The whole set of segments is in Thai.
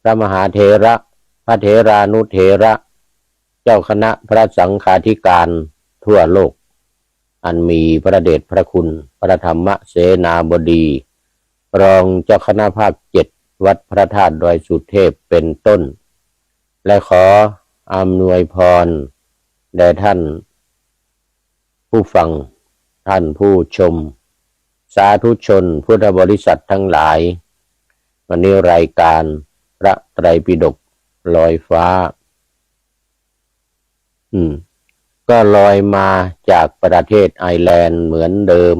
ระมหาเถระพระเถรานุเถระเจ้าคณะพระสังฆาธิการทั่วโลกอันมีพระเดชพระคุณพระธรรมเสนาบดีรองเจ้าคณะภาค7วัดพระธาตุดอยสุเทพเป็นต้นและขออำนวยพรแด่ท่านผู้ฟังท่านผู้ชมสาธุชนพุทธบริษัททั้งหลายวันนี้รายการพระไตรปิฎกลอยฟ้าก็ลอยมาจากประเทศไอร์แลนด์เหมือนเดิม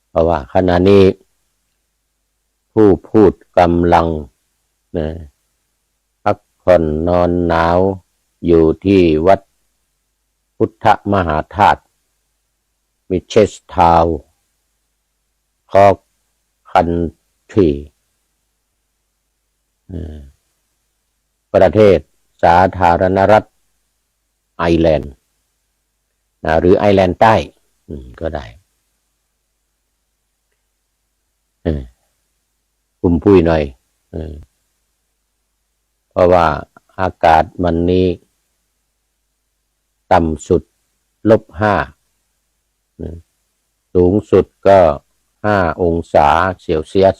เพราะว่าขณะนี้ผู้พูดกำลังพักผ่อนนอนหนาวอยู่ที่วัดพุทธมหาธาตุมิเชสทาวน์คอคันทรีประเทศสาธารณรัฐไอร์แลนด์หรือไอร์แลนด์ใต้ก็ได้ปุ่มปุ้ยหน่อยเพราะว่าอากาศมันนี้ต่ำสุด-5สูงสุดก็5 องศาเซลเซียส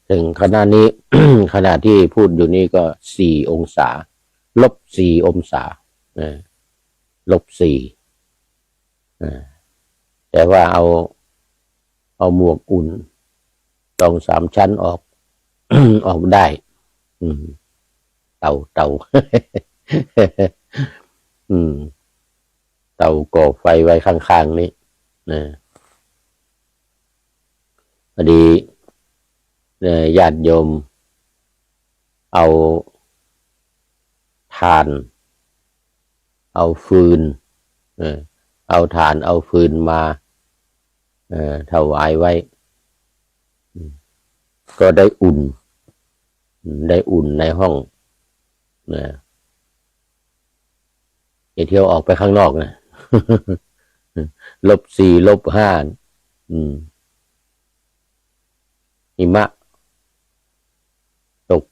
ถึงขณะนี้ ขณะที่พูดอยู่นี่ก็4 องศา-4 องศา-4แต่ว่าเอาหมวกอุ่น2-3 ชั้นออก ออกได้เตาเตาก่อไฟไว้ข้างๆนี้พอดีญาติโยมเอาถ่านเอาฟืนเอาถ่านเอาฟืนมาถวายไว้ก็ได้อุ่นในห้องอย่าเที่ยวออกไปข้างนอกนะ-4 -5หิมะตก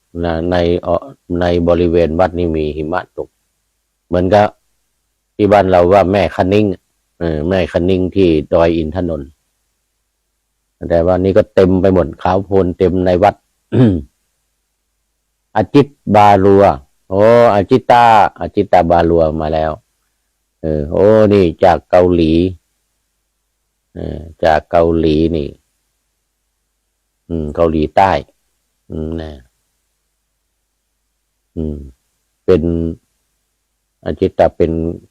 ในบริเวณวัดนี่มีหิมะตกเหมือนกับที่บ้านเราว่าแม่คะนิ้งแม่คะนิ้งที่ดอยอินทนนท์แต่ว่านี่ก็เต็มไปหมดขาวโพลนเต็มในวัด อาจิตบาลัวอาจิตาบาลัวมาแล้วนี่จากเกาหลีนี่เกาหลีใต้เป็นอาจิตาเ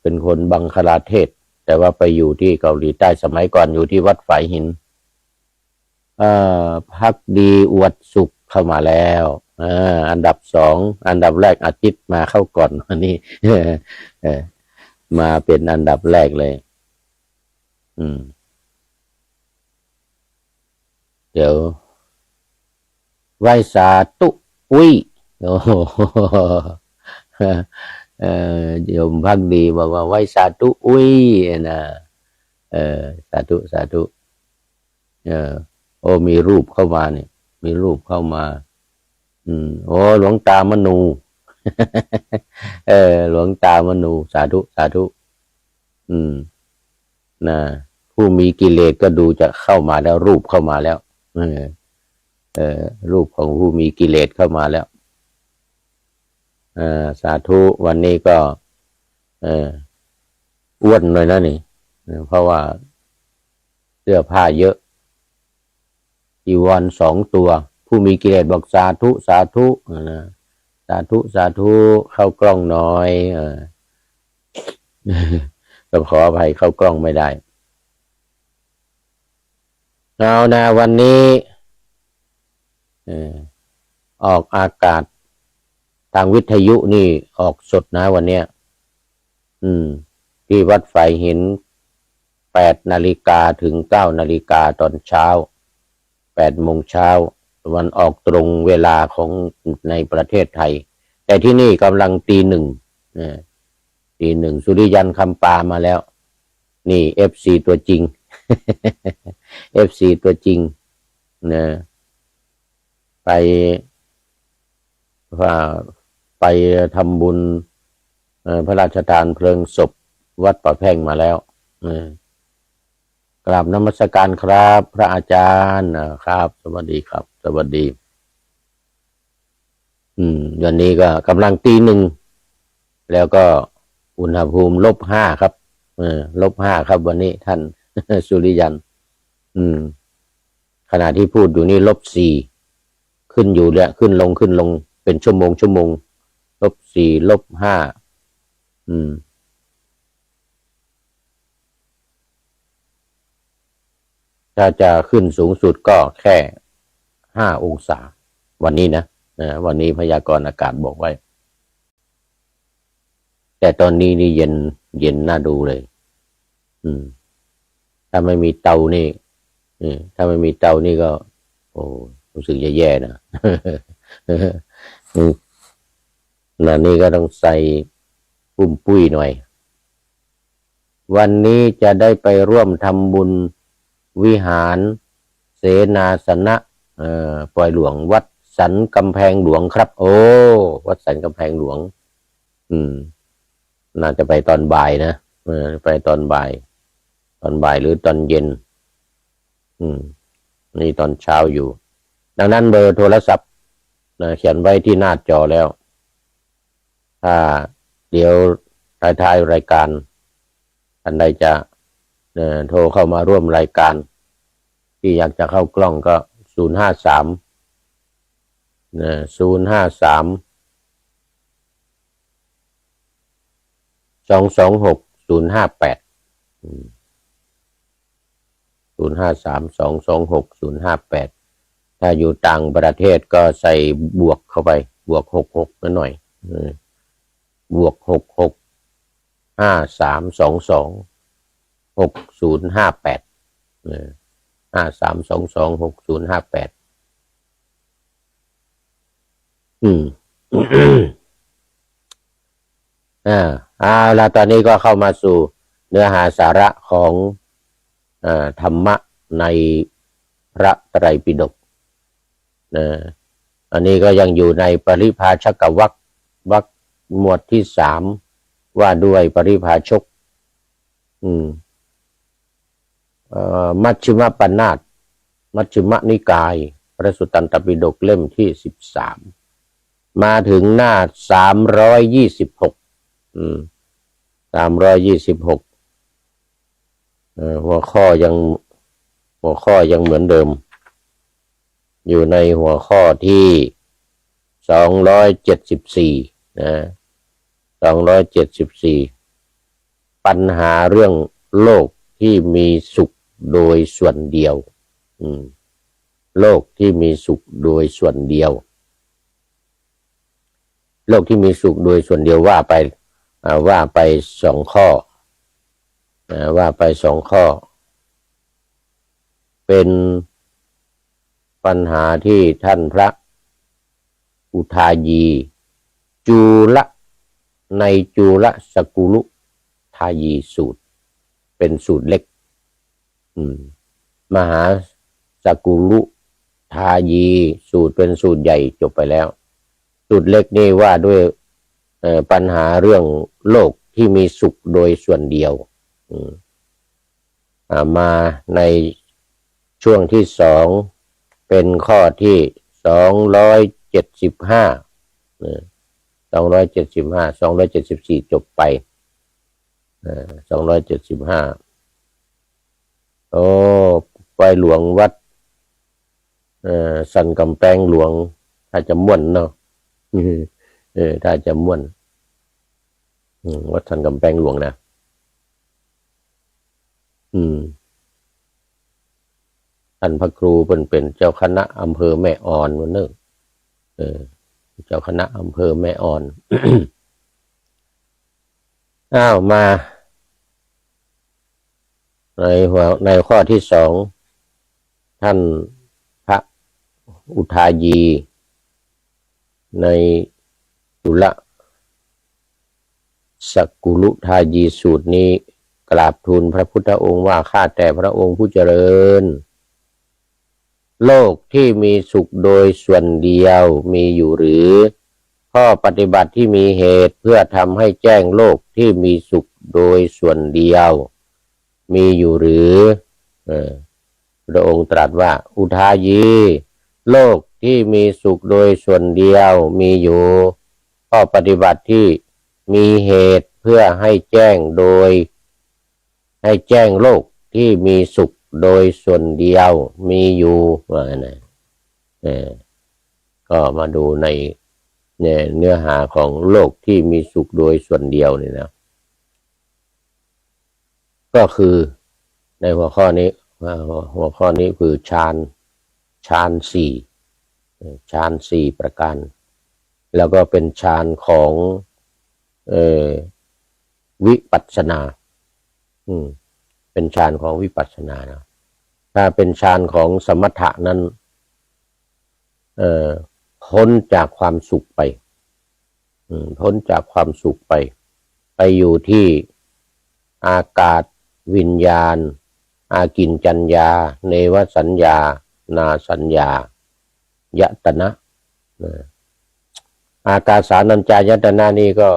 ป็นคนบังคลาเทศแต่ว่าไปอยู่ที่เกาหลีใต้สมัยก่อนอยู่ที่วัดฝายหินภักดีอวดสุขเข้ามาแล้วอันดับ2อันดับแรกอาทิตย์มาเข้าก่อนวันนี้ มาเป็นอันดับแรกเลยเดี๋ยวไหว้สาธุอุ้ยโยมภักดีบอกว่าไหว้สาธุอุ้ยนะสาธุมีรูปเข้ามาเนี่ยมีรูปเข้ามาหลวงตามนู หลวงตามนูสาธุนะผู้มีกิเลสก็ดูจะเข้ามาแล้วรูปเข้ามาแล้วรูปของผู้มีกิเลสเข้ามาแล้วสาธุวันนี้ก็อ้วนเลยนะนี่เพราะว่าเสื้อผ้าเยอะจีวร2 ตัวผู้มีกิเลสบอกสาธุสาธุเข้ากล้องน้อยก็ขออภัยเข้ากล้องไม่ได้เอานะวันนี้ออกอากาศทางวิทยุนี่ออกสดนะวันเนี้ยที่วัดฝายหิน8 นาฬิกาถึง9 นาฬิกาตอนเช้า8 โมงเช้าวันออกตรงเวลาของในประเทศไทยแต่ที่นี่กำลังตี 1สุริยันคำปามาแล้วนี่ FC ตัวจริง FC ตัวจริงนะ ไปว่าไปทำบุญพระราชทานเพลิงศพวัดป่าแพงมาแล้วกราบนมัสการครับพระอาจารย์ครับสวัสดีครับสวัสดีวันนี้ก็กำลังตี 1แล้วก็อุณหภูมิ-5ครับ-5ครับวันนี้ท่าน สุริยันขณะที่พูดอยู่นี่-4ขึ้นอยู่เนี่ยขึ้นลงเป็นชั่วโมง-4 -5ถ้าจะขึ้นสูงสุดก็แค่5 องศาวันนี้นะวันนี้พยากรณ์อากาศบอกไว้แต่ตอนนี้นี่เย็นน่าดูเลยถ้าไม่มีเตานี่ถ้าไม่มีเตานี่ก็โอ้รู้สึกแย่ๆนะนี่ก็ต้องใส่ปุ้มปุ้ยหน่อยวันนี้จะได้ไปร่วมทำบุญวิหารเสนาสนะปล่อยหลวงวัดสันกำแพงหลวงครับโอ้วัดสันกำแพงหลวงน่าจะไปตอนบ่ายนะไปตอนบ่ายหรือตอนเย็นนี่ตอนเช้าอยู่ดังนั้นเบอร์โทรศัพท์เขียนไว้ที่หน้าจอแล้วถ้าเดี๋ยวท้ายรายการท่านใดจะโทรเข้ามาร่วมรายการที่อยากจะเข้ากล้องก็053 226 058 053 226 058ถ้าอยู่ต่างประเทศก็ใส่บวกเข้าไปบวก66หน่อยบวก66 5322 6058 5322 6058แล้วตอนนี้ก็เข้ามาสู่เนื้อหาสาระของธรรมะในพระไตรปิฎกอันนี้ก็ยังอยู่ในปริภาชกวรรคหมวดที่ 3ว่าด้วยปริภาชกมัชฌิมปัญนาถมัชฌิมนิกายพระสุตตันตปิฎกเล่มที่13มาถึงหน้า326หัวข้อยังเหมือนเดิมอยู่ในหัวข้อที่274274ปัญหาเรื่องโลกที่มีสุขโดยส่วนเดียวโลกที่มีสุขโดยส่วนเดียวโลกที่มีสุขโดยส่วนเดียวว่าไป2 ข้อเป็นปัญหาที่ท่านพระอุทายีจุลในจุลสกุลุทายีสูตรเป็นสูตรเล็กมหาสกุลุทายีสูตรเป็นสูตรใหญ่จบไปแล้วสูตรเล็กนี่ว่าด้วยปัญหาเรื่องโลกที่มีสุขโดยส่วนเดียวมาในช่วงที่2เป็นข้อที่274จบไป275ไปหลวงวัดสันกำแพงหลวงถ้าจะม่วนเนาะถ้าจะม่วนวัดสันกำแพงหลวงนะท่านพระครูเป็นเจ้าคณะอำเภอแม่ออนวันนึงเจ้าคณะอำเภอแม่ออน มาในข้อที่2ท่านพระอุทายีในจุลสกุลุทายีสูตรนี้กราบทูลพระพุทธองค์ว่าข้าแต่พระองค์ผู้เจริญ โลกที่มีสุขโดยส่วนเดียวมีอยู่หรือข้อปฏิบัติที่มีเหตุเพื่อทำให้แจ้งโลกที่มีสุขโดยส่วนเดียวมีอยู่หรือพระองค์ตรัสว่าอุทายีโลกที่มีสุขโดยส่วนเดียวมีอยู่ข้อปฏิบัติที่มีเหตุเพื่อให้แจ้งโลกที่มีสุขโดยส่วนเดียวมีอยู่ว่าไงก็มาดูในเนื้อหาของโลกที่มีสุขโดยส่วนเดียวนี่นะก็คือในหัวข้อนี้คือฌานสี่ประการแล้วก็เป็นฌานของวิปัสสนาเป็นฌานของวิปัสสนานะถ้าเป็นฌานของสมถะนั้นพ้นจากความสุขไปพ้นจากความสุขไปอยู่ที่อากาศวิญญาณอากินจัญญาเนวสัญญานาสัญญายตนะอากาสานัญจายตนะนี่ก็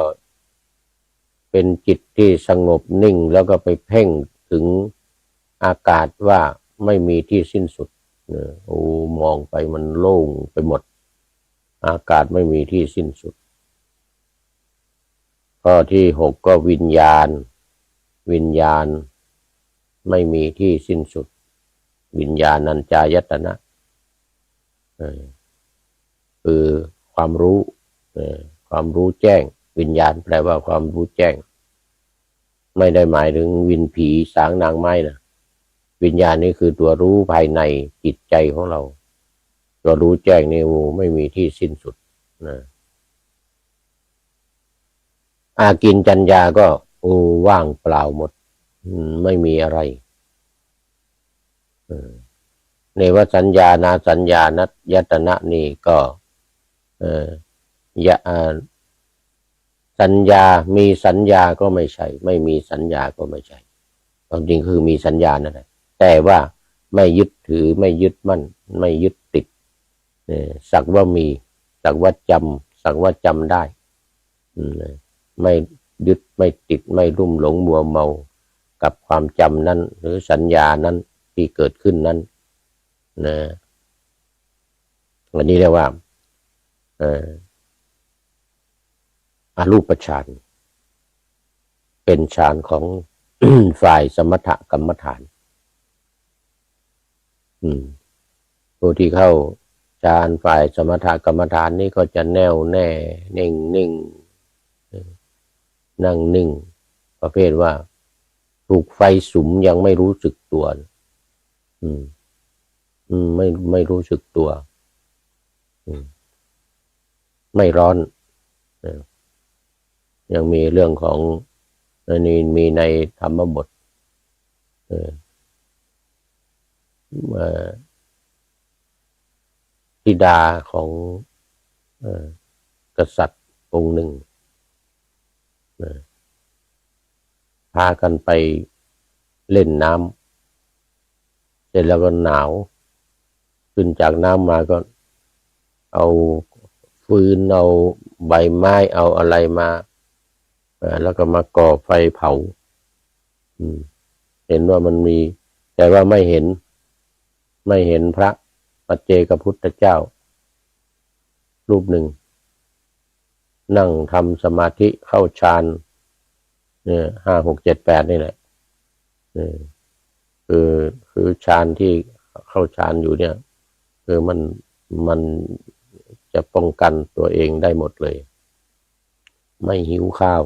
เป็นจิตที่สงบนิ่งแล้วก็ไปเพ่งถึงอากาศว่าไม่มีที่สิ้นสุดมองไปมันโล่งไปหมดอากาศไม่มีที่สิ้นสุดข้อที่6ก็วิญญาณไม่มีที่สิ้นสุดวิญญาณัญจายตนะคือความรู้แจ้งวิญญาณแปลว่าความรู้แจ้งไม่ได้หมายถึงวิญผีสางนางไม้นะวิญญาณนี่คือตัวรู้ภายในจิตใจของเราตัวรู้แจ้งนี่ไม่มีที่สิ้นสุดนะอากินจัญญาก็ว่างเปล่าหมดไม่มีอะไรเนวสัญญานาสัญญานัตยตนะนี่ก็สัญญามีสัญญาก็ไม่ใช่ไม่มีสัญญาก็ไม่ใช่ความจริงคือมีสัญญานั่นแหละแต่ว่าไม่ยึดถือไม่ยึดมั่นไม่ยึดติดสักว่ามีสักว่าจำได้ไม่ยึดไม่ติดไม่ลุ่มหลงมัวเมากับความจำนั้นหรือสัญญานั้นที่เกิดขึ้นนั้นนะวันนี้เรียกว่าอรูปฌานเป็นฌานของ ฝ่ายสมถกรรมฐานผู้ที่เข้าฌานฝ่ายสมถกรรมฐานนี้ก็จะแน่วแน่นิ่งนั่งนิ่งประเภทว่าถูกไฟสุมยังไม่รู้สึกตัวไม่รู้สึกตัวไม่ร้อนยังมีเรื่องของนี่มีในธรรมบทธิดาของกษัตริย์องค์หนึ่งพากันไปเล่นน้ำเสร็จแล้วก็หนาวขึ้นจากน้ำมาก็เอาฟืนเอาใบไม้เอาอะไรมาแล้วก็มาก่อไฟเผาเห็นว่ามันมีแต่ว่าไม่เห็นพระปัจเจกพุทธเจ้ารูปหนึ่งนั่งทำสมาธิเข้าฌาน5 6 7 8นี่แหละคือฌานที่เข้าฌานอยู่เนี่ยคือมันจะป้องกันตัวเองได้หมดเลยไม่หิวข้าว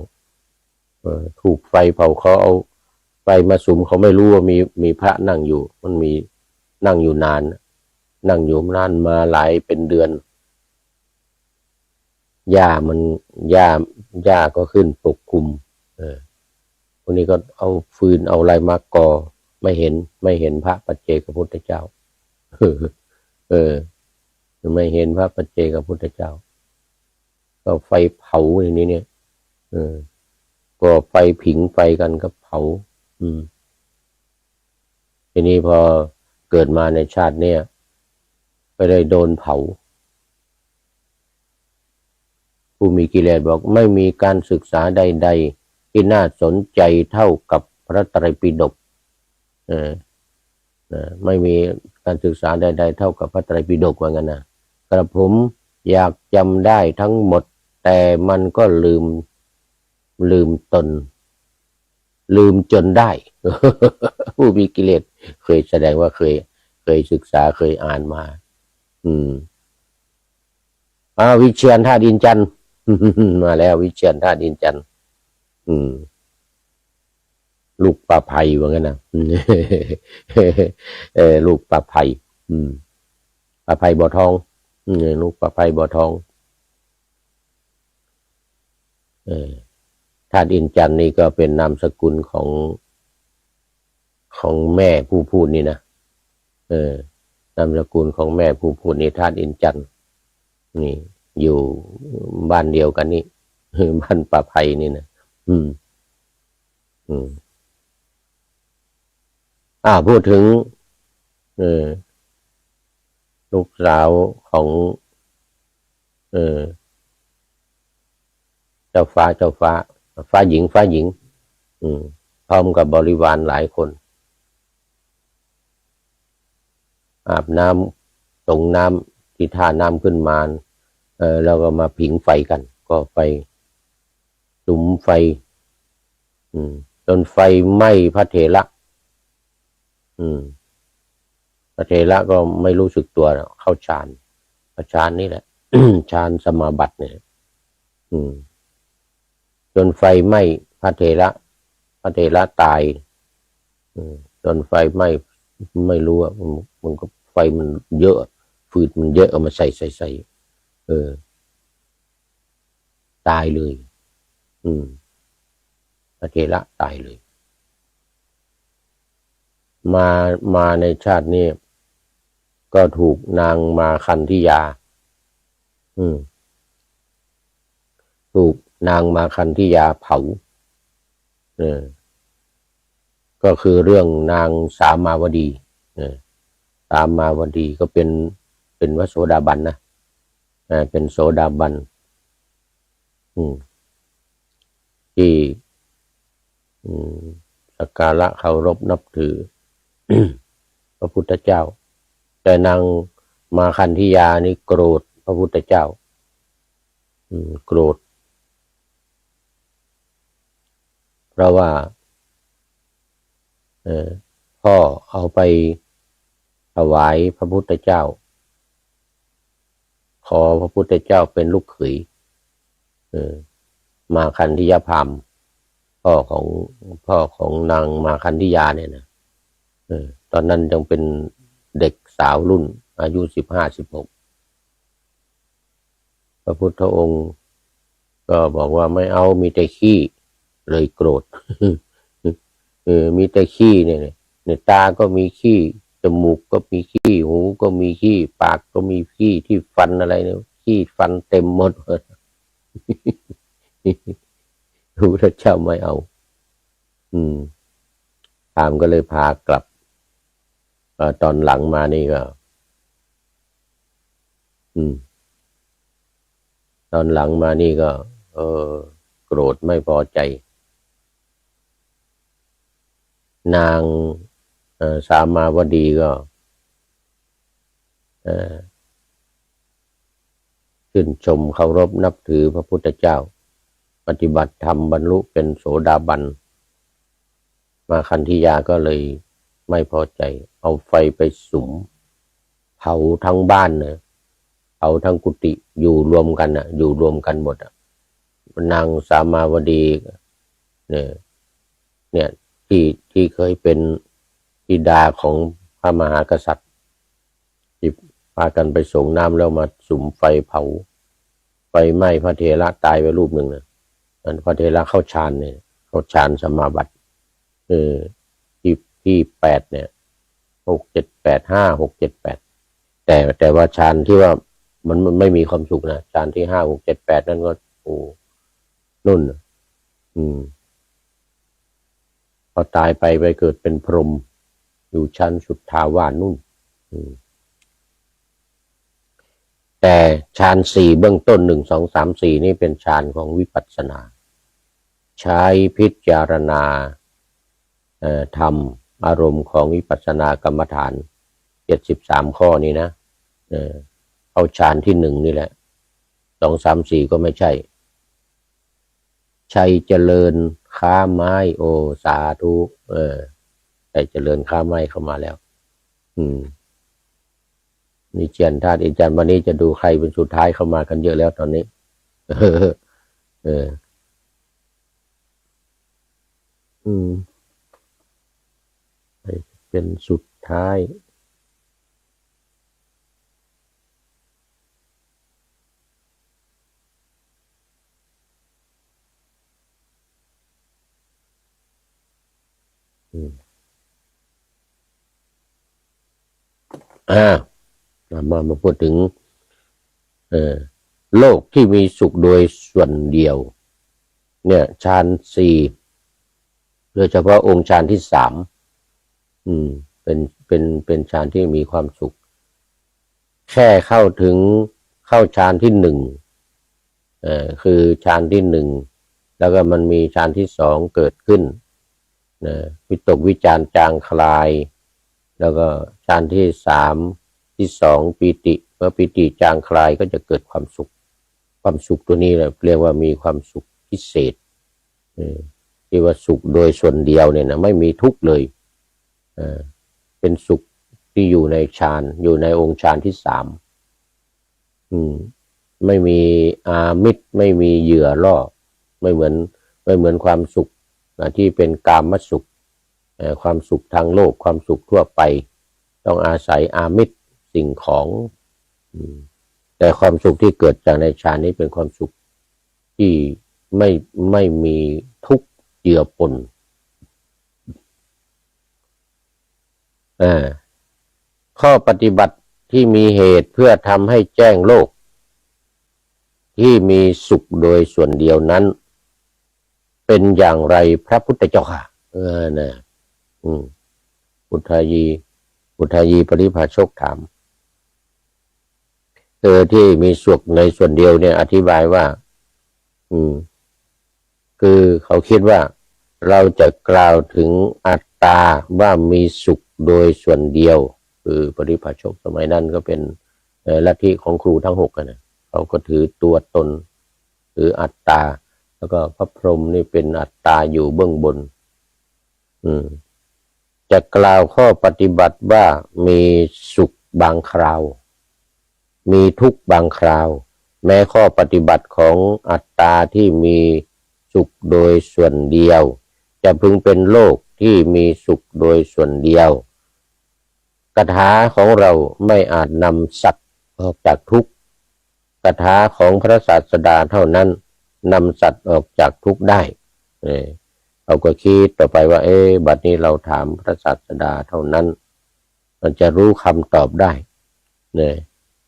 ถูกไฟเผาเขาเอาไฟมาสุมเขาไม่รู้ว่ามีพระนั่งอยู่มันมีนั่งอยู่นานมาหลายเป็นเดือนหญ้าก็ขึ้นปกคลุมพวกนี้ก็เอาฟืนเอาอะไรมาก่อไม่เห็นพระปัจเจกพุทธเจ้าไม่เห็นพระปัจเจกพุทธเจ้าก็ไฟเผาอย่างนี้เนี่ยก็ไฟผิงไฟกันก็เผาทีนี้พอเกิดมาในชาติเนี่ย ก็ได้โดนเผาผู้มีกิเลสบอกไม่มีการศึกษาใดๆที่น่าสนใจเท่ากับพระไตรปิฎกไม่มีการศึกษาใดๆเท่ากับพระไตรปิฎกว่างั้นนะกระผมอยากจำได้ทั้งหมดแต่มันก็ลืมตนลืมจนได้ ผู้มีกิเลสเคยแสดงว่าเคยศึกษาเคยอ่านมาวิเชียรธาตุอินจันทร์ มาแล้ววิเชียรธาตุอินจันทร์ลูกปลาไผ่ว่างั้นนะลูกปลาไผ่ปลาไผ่บ่อทองลูกปลาไผ่บ่อทองธาตุอินจันทร์นี่ก็เป็นนามสกุลของแม่ผู้พูดนี่นะนามสกุลของแม่ผู้พูดนี่ธาตุอินจันทร์นี่อยู่บ้านเดียวกันนี่บ้านปลาไผ่นี่นะพูดถึงลูกสาวของเจ้าฟ้าฟ้าหญิงพร้อมกับบริวารหลายคนอาบน้ำส่งน้ำที่ท่าน้ำขึ้นมาแล้วก็มาผิงไฟกันก็ไปสุมไฟจนไฟไหม้พระเถระพระเถระก็ไม่รู้สึกตัวเข้าฌานฌานนี่แหละ ฌานสมาบัติเนี่ยจนไฟไหม้พระเถระตายจนไฟไหม้ไม่รู้ว่ามันก็ไฟมันเยอะฟืนมันเยอะเอามาใส่ตายเลยพระเถระตายเลยมาในชาตินี้ก็ถูกนางมาคันธิยาถูกนางมาคันธิยาเผาก็คือเรื่องนางสามาวดีสามาวดีก็เป็นวโสดาบันนะเป็นโสดาบันที่สักการะเคารพนับถือ พระพุทธเจ้าแต่นางมาคันธิยานี่โกรธพระพุทธเจ้าโกรธเพราะว่าพ่อเอาไปถวายพระพุทธเจ้าขอพระพุทธเจ้าเป็นลูกเขยมาคันธิยพามพ่อของนางมาคันธิยาเนี่ยนะตอนนั้นยังเป็นเด็กสาวรุ่นอายุ15-16พระพุทธองค์ก็บอกว่าไม่เอามีแต่ขี้เลยโกรธ มีแต่ขี้เนี่ยตาก็มีขี้จมูกก็มีขี้หูก็มีขี้ปากก็มีขี้ที่ฟันอะไรเนี่ยขี้ฟันเต็มหมด พระพุทธเจ้าไม่เอาพราหมณ์ก็เลยพากลับตอนหลังมานี่ก็ตอนหลังมานี่ก็โกรธไม่พอใจนางสามาวดีก็ชื่นชมเคารพนับถือพระพุทธเจ้าปฏิบัติธรรมบรรลุเป็นโสดาบันมาคันธิยาก็เลยไม่พอใจเอาไฟไปสุมเผาทั้งบ้านนะเผาทั้งกุฏิอยู่รวมกันอยู่รวมกันหมดนางสามาวดีเนี่ยที่เคยเป็นธิดาของพระมหากษัตริย์ที่พากันไปส่งน้ำแล้วมาสุมไฟเผาไฟไหม้พระเถระตายไปรูปหนึ่งนะพระเถระเข้าฌานเนี่ยเข้าฌานสมาบัติที่8เนี่ย6-7-8 แต่ว่าฌานที่ว่ามันไม่มีความสุขนะฌานที่5-6-7-8นั่นก็นุ่นพอตายไปเกิดเป็นพรหมอยู่ชั้นสุทธาวาสนุ่น แต่ฌานสี่เบื้องต้น1 2 3 4นี่เป็นฌานของวิปัสสนาใช้พิจารณาธรรมอารมณ์ของวิปัสสนากรรมฐาน73ข้อนี้นะเอาฌานที่1นี่แหละ2 3 4ก็ไม่ใช่ชัยเจริญค้าไม้โอสาธุชัยเจริญค้าไม้เข้ามาแล้วนี่เจียนธาตุอาจารย์วันนี้จะดูใครเป็นสุดท้ายเข้ามากันเยอะแล้วตอนนี้เป็นสุดท้ายมาพูดถึงโลกที่มีสุขโดยส่วนเดียวเนี่ยฌานสี่โดยเฉพาะองค์ฌานที่3เป็นฌานที่มีความสุขแค่เข้าฌานที่1คือฌานที่1แล้วก็มันมีฌานที่2เกิดขึ้นวิตกวิจารจางคลายแล้วก็ฌานที่3ที่2ปีติเมื่อปีติจางคลายก็จะเกิดความสุขตัวนี้เรียกว่ามีความสุขพิเศษที่ว่าสุขโดยส่วนเดียวเนี่ยนะไม่มีทุกข์เลยเป็นสุขที่อยู่ในฌานอยู่ในองค์ฌานที่3ไม่มีอามิตรไม่มีเหยื่อล่อไม่เหมือนความสุขที่เป็นกามสุขความสุขทางโลกความสุขทั่วไปต้องอาศัยอามิตรสิ่งของแต่ความสุขที่เกิดจากในฌานนี้เป็นความสุขที่ไม่มีทุกข์เจือปนข้อปฏิบัติที่มีเหตุเพื่อทำให้แจ้งโลกที่มีสุขโดยส่วนเดียวนั้นเป็นอย่างไรพระพุทธเจ้าค่ะพุทธายีปริภาชกถามที่มีสุขในส่วนเดียวเนี่ยอธิบายว่าคือเขาคิดว่าเราจะกล่าวถึงอัตตาว่ามีสุขโดยส่วนเดียวคือปริภาชกสมัยนั้นก็เป็นลัทธิของครูทั้ง6นะเขาก็ถือตัวตนถืออัตตาแล้วก็พระพรหมนี่เป็นอัตตาอยู่เบื้องบนจะกล่าวข้อปฏิบัติว่ามีสุขบางคราวมีทุกข์บางคราวแม้ข้อปฏิบัติของอัตตาที่มีสุขโดยส่วนเดียวจะพึงเป็นโลกที่มีสุขโดยส่วนเดียวคาถาของเราไม่อาจนำสัตว์ออกจากทุกข์คาถาของพระศาสดาเท่านั้นนำสัตว์ออกจากทุกข์ได้เราก็คิดต่อไปว่าบัดนี้เราถามพระศาสดาเท่านั้นมันจะรู้คำตอบได้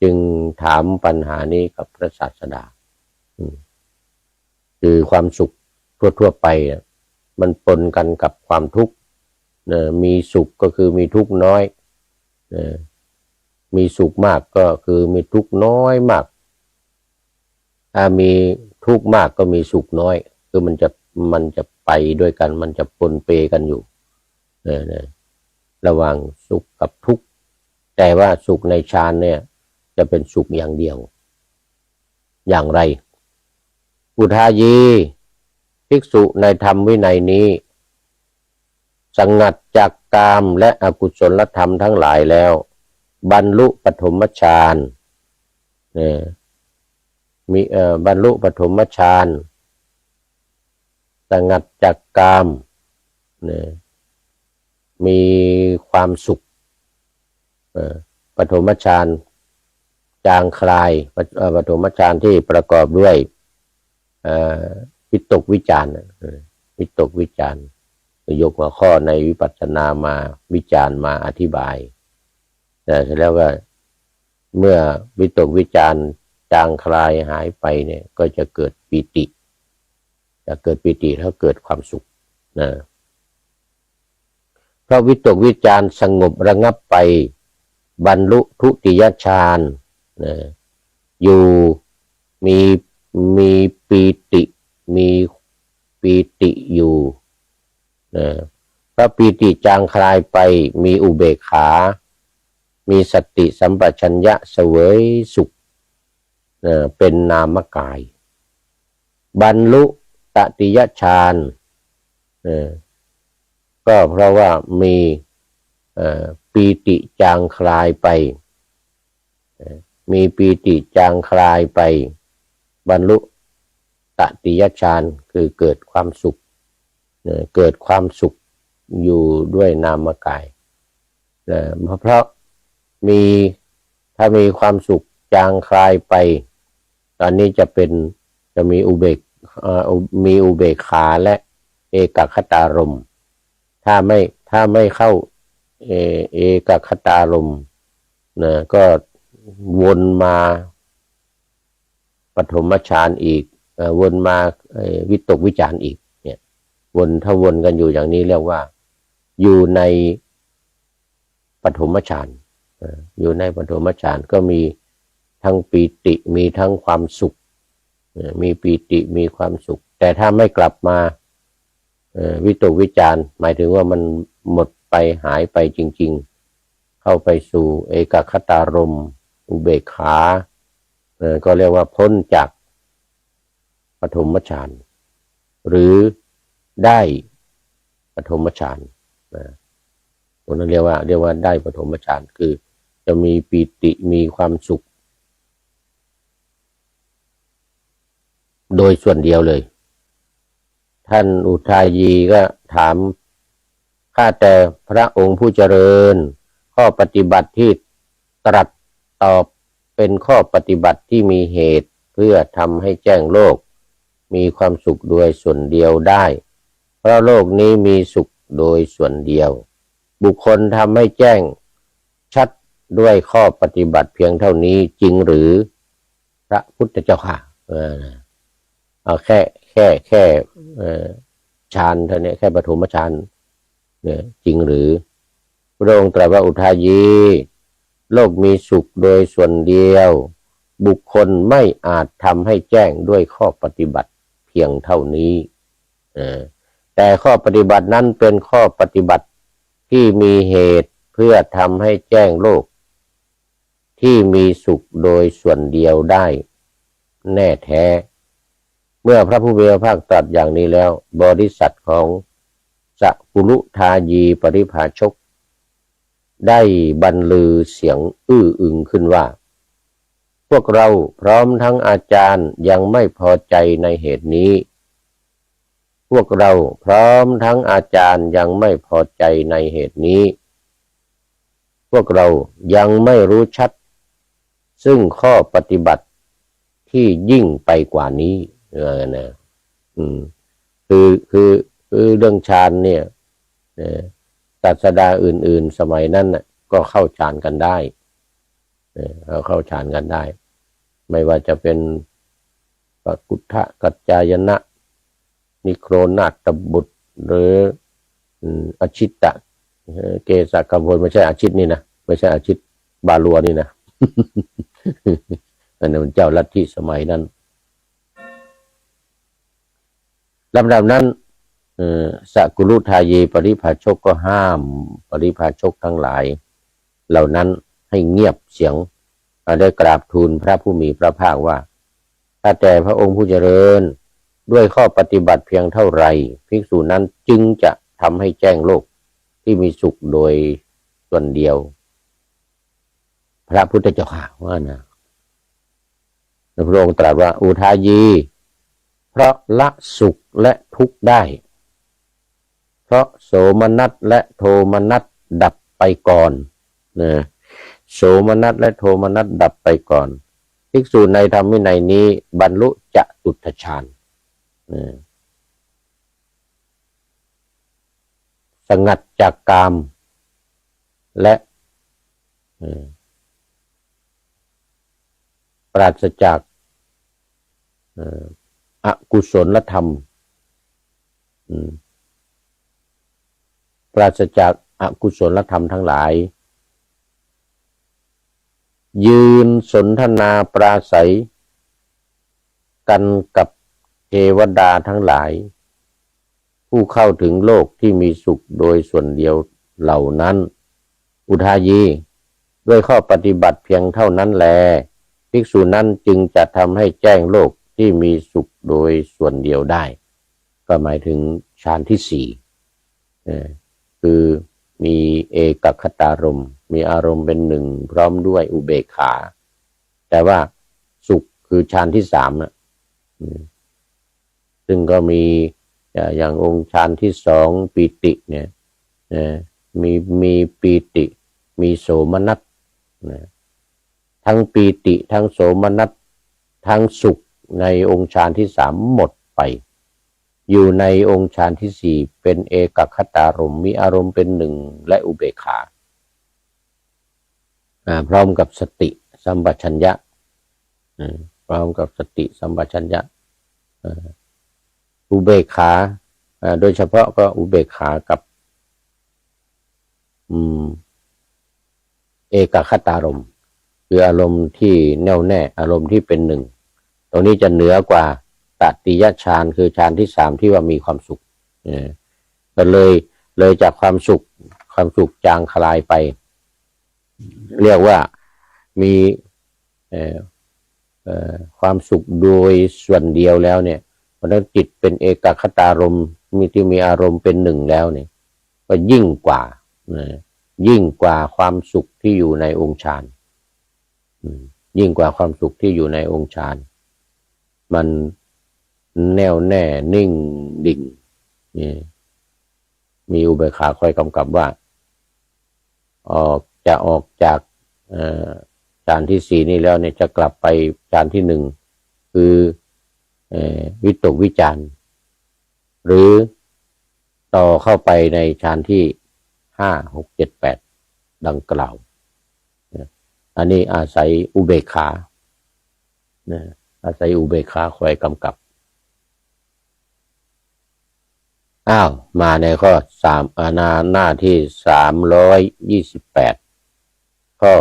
จึงถามปัญหานี้กับพระศาสดาคือความสุขทั่วไปมันปนกันกับความทุกข์มีสุขก็คือมีทุกข์น้อยมีสุขมากก็คือมีทุกข์น้อยมากถ้ามีทุกข์มากก็มีสุขน้อยคือมันจะไปด้วยกันมันจะปนเปกันอยู่ระหว่างสุขกับทุกข์แต่ว่าสุขในฌานเนี่ยจะเป็นสุขอย่างเดียวอย่างไรอุทายีภิกษุในธรรมวินัยนี้สงัดจากกามและอกุศลธรรมทั้งหลายแล้วบรรลุปฐมฌานมีบรรลุปฐมฌานสงัดจากกามมีความสุขปฐมฌานจางคลายปฐมฌานที่ประกอบด้วยวิตกวิจารวิตกวิจารยกหัวข้อในวิปัสสนามาวิจารมาอธิบายเสร็จแล้วก็เมื่อวิตกวิจารจางคลายหายไปเนี่ยก็จะเกิดปิติแล้วเกิดความสุขเพราะวิตกวิจารสงบระงับไปบรรลุทุติยฌาน อยู่มีมีปีติมีปีติอยู่พระปีติจางคลายไปมีอุเบกขามีสติสัมปชัญญะเสวยสุขเป็นนามกายบรรลุตติยฌานก็เพราะว่ามีปีติจางคลายไปมีปีติจางคลายไปบรรลุตติยฌานคือเกิดความสุขเกิดความสุขอยู่ด้วยนามกายเพราะถ้ามีความสุขจางคลายไปตอนนี้จะมีอุเบกขาและเอกคตารมณ์ถ้าไม่เข้าเอกคตารมณ์ก็วนมาปฐมฌานอีกวนมาวิตกวิจารอีกเนี่ยถ้าวนกันอยู่อย่างนี้เรียกว่าอยู่ในปฐมฌานอยู่ในปฐมฌานก็มีทั้งปีติมีทั้งความสุขมีปีติมีความสุขแต่ถ้าไม่กลับมาวิตกวิจารหมายถึงว่ามันหมดไปหายไปจริงๆเข้าไปสู่เอกคตารมณ์อุเบกขาก็เรียกว่าพ้นจากปฐมฌานหรือได้ปฐมฌานตรงนั้นเรียกว่าได้ปฐมฌานคือจะมีปีติมีความสุขโดยส่วนเดียวเลยท่านอุทายีก็ถามข้าแต่พระองค์ผู้เจริญข้อปฏิบัติที่ตรัสตอบเป็นข้อปฏิบัติที่มีเหตุเพื่อทำให้แจ้งโลกมีความสุขโดยส่วนเดียวได้เพราะโลกนี้มีสุขโดยส่วนเดียวบุคคลทำให้แจ้งชัดด้วยข้อปฏิบัติเพียงเท่านี้จริงหรือพระพุทธเจ้าค่ะเอาแค่ฌานเท่านี้แค่ปฐมฌานเนี่ยจริงหรือพระองค์ตรัสว่าอุทายีโลกมีสุขโดยส่วนเดียวบุคคลไม่อาจทำให้แจ้งด้วยข้อปฏิบัติเพียงเท่านี้แต่ข้อปฏิบัตินั้นเป็นข้อปฏิบัติที่มีเหตุเพื่อทำให้แจ้งโลกที่มีสุขโดยส่วนเดียวได้แน่แท้เมื่อพระผู้มีพระภาคตรัสอย่างนี้แล้วบริษัทของสักุลุทายีปริภาชกได้บรรลือเสียงอื้ออึงขึ้นว่าพวกเราพร้อมทั้งอาจารย์ยังไม่พอใจในเหตุนี้พวกเราพร้อมทั้งอาจารย์ยังไม่พอใจในเหตุนี้พวกเรายังไม่รู้ชัดซึ่งข้อปฏิบัติที่ยิ่งไปกว่านี้นะคือเรื่องฌานเนี่ยศาสดาอื่นๆสมัยนั้นก็เข้าฌานกันได้เข้าฌานกันได้ไม่ว่าจะเป็นปกุฏฐกัจจายนะนิโครนาตบุตรหรืออชิตตะเกสกัมพลไม่ใช่อาชิตนี่นะไม่ใช่อาชิตบาลัวนี่นะ อันนั้นเจ้าลัทธิสมัยนั้นลำดับนั้นสักุลุทายีปริภาชกก็ห้ามปริภาชกทั้งหลายเหล่านั้นให้เงียบเสียงได้กราบทูลพระผู้มีพระภาคว่าข้าแต่พระองค์ผู้เจริญด้วยข้อปฏิบัติเพียงเท่าไรภิกษุนั้นจึงจะทำให้แจ้งโลกที่มีสุขโดยส่วนเดียวพระพุทธเจ้าค่ะว่านะพระองค์ตรัสว่าอุทายีเพราะละสุขและทุกข์ได้เพราะโสมนัสและโทมนัสดับไปก่อนโสมนัสและโทมนัสดับไปก่อนภิกษุในธรรมวินัยนี้บรรลุจตุตถฌานสงัดจากกามและปราศจากอกุศลธรรมปราศจากอกุศลธรรมทั้งหลาย ยืนสนทนาปราศัยกันกับเทวดาทั้งหลายผู้เข้าถึงโลกที่มีสุขโดยส่วนเดียวเหล่านั้นอุทายีด้วยข้อปฏิบัติเพียงเท่านั้นแลภิกษุนั้นจึงจะทำให้แจ้งโลกที่มีสุขโดยส่วนเดียวได้ก็หมายถึงฌานที่สี่คือมีเอกคตารมณ์มีอารมณ์เป็นหนึ่งพร้อมด้วยอุเบกขาแต่ว่าสุขคือฌานที่สามนะซึ่งก็มีอย่างองค์ฌานที่สองปีติเนี่ยมีปีติมีโสมนัสทั้งปีติทั้งโสมนัสทั้งสุขในองค์ฌานที่สามหมดไปอยู่ในองค์ฌานที่สี่เป็นเอกคตารมณ์มีอารมณ์เป็นหนึ่งและอุเบกขาพร้อมกับสติสัมปชัญญะพร้อมกับสติสัมปชัญญะอุเบกขาโดยเฉพาะก็อุเบกขากับเอกคตารมณ์คืออารมณ์ที่แน่วแน่อารมณ์ที่เป็นหนึ่งตรงนี้จะเหนือกว่าตติยฌานคือฌานที่สามที่ว่ามีความสุขก็เลยจากความสุขจางคลายไปเรียกว่ามีความสุขโดยส่วนเดียวแล้วเนี่ยเพราะนั้นจิตเป็นเอกคตารมณ์มีอารมณ์เป็นหนึ่งแล้วเนี่ยก็ยิ่งกว่าความสุขที่อยู่ในองค์ฌานยิ่งกว่าความสุขที่อยู่ในองค์ฌานมันแน่วแน่นิ่งดิ่งมีอุเบกขาคอยกำกับว่าออกจากฌานที่สี่นี้แล้วเนี่ยจะกลับไปฌานที่หนึ่งคือวิตกวิจารหรือต่อเข้าไปในฌานที่ห้าหกเจ็ดแปดดังกล่าวอันนี้อาศัยอุเบกขาอาศัยอุเบกขาคอยกำกับมาในข้อหน้าที่328ข้อ